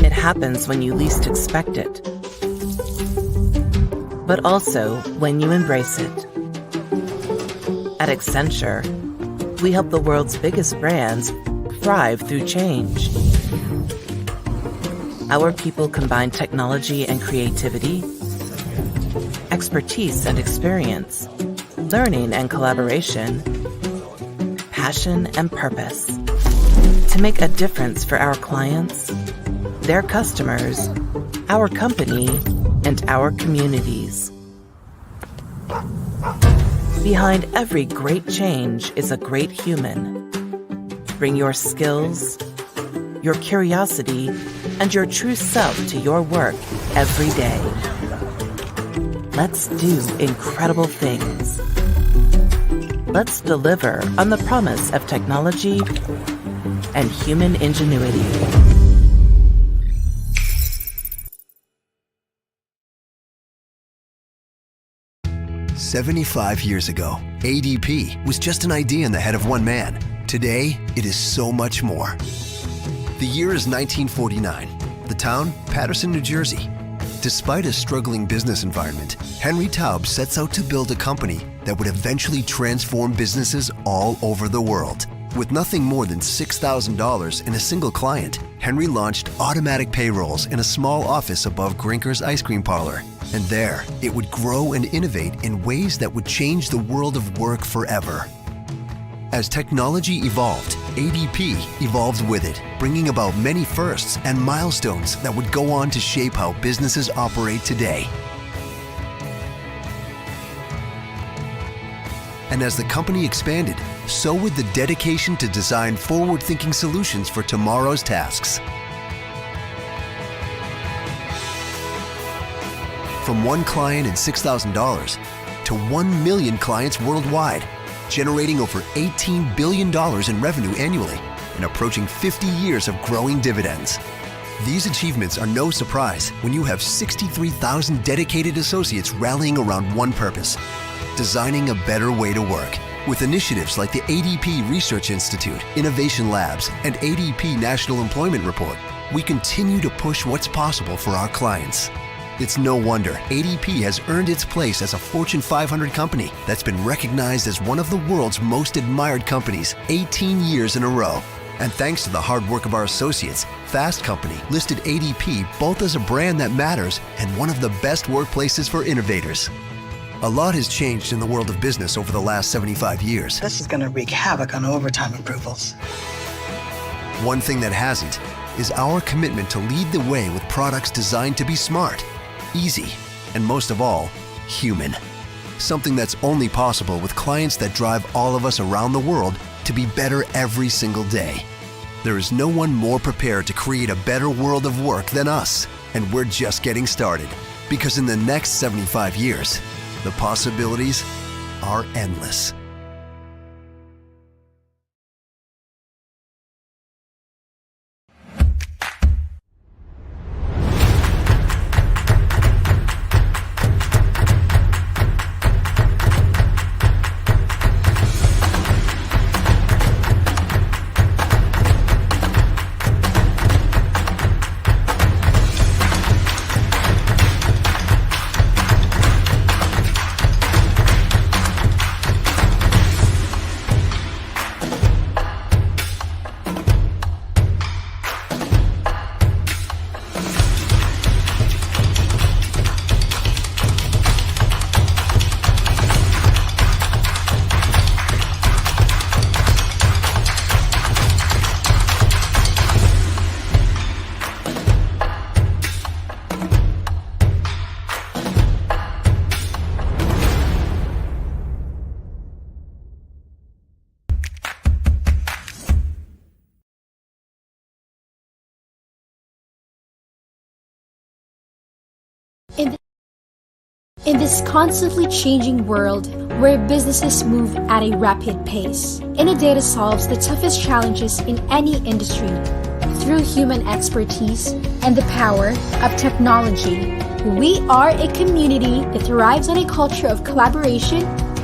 It happens when you least expect it, but also when you embrace it. At Accenture, we help the world's biggest brands thrive through change. Our people combine technology and creativity, expertise and experience, learning and collaboration, passion and purpose to make a difference for our clients, their customers, our company, and our communities. Behind every great change is a great human. Bring your skills, your curiosity, and your true self to your work every day. Let's do incredible things. Let's deliver on the promise of technology and human ingenuity. 75 years ago, ADP was just an idea in the head of one man. Today, it is so much more. The year is 1949. The town, Paterson, New Jersey. Despite a struggling business environment, Henry Taub sets out to build a company that would eventually transform businesses all over the world. With nothing more than $6,000 and a single client, Henry launched automatic payrolls in a small office above Grinker's ice cream parlor. And there, it would grow and innovate in ways that would change the world of work forever. As technology evolved, ADP evolved with it, bringing about many firsts and milestones that would go on to shape how businesses operate today. And as the company expanded, so would the dedication to design forward-thinking solutions for tomorrow's tasks. From one client and $6,000 to 1 million clients worldwide, generating over $18 billion in revenue annually and approaching 50 years of growing dividends. These achievements are no surprise when you have 63,000 dedicated associates rallying around one purpose: designing a better way to work. With initiatives like the ADP Research Institute, Innovation Labs, and ADP National Employment Report, we continue to push what's possible for our clients. It's no wonder ADP has earned its place as a Fortune 500 company that's been recognized as one of the world's most admired companies 18 years in a row. And thanks to the hard work of our associates, Fast Company listed ADP both as a brand that matters and one of the best workplaces for innovators. A lot has changed in the world of business over the last 75 years. This is going to wreak havoc on overtime approvals. One thing that hasn't is our commitment to lead the way with products designed to be smart, easy, and most of all, human. Something that's only possible with clients that drive all of us around the world to be better every single day. There is no one more prepared to create a better world of work than us, and we're just getting started. Because in the next 75 years, the possibilities are endless. In this constantly changing world where businesses move at a rapid pace, Innodata solves the toughest challenges in any industry through human expertise and the power of technology. We are a community that thrives on a culture of collaboration,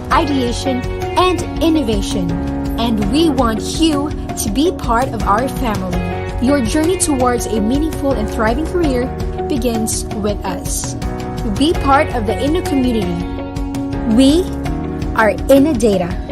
ideation, and innovation. And we want you to be part of our family. Your journey towards a meaningful and thriving career begins with us. Be part of the Inno community. We are Innodata.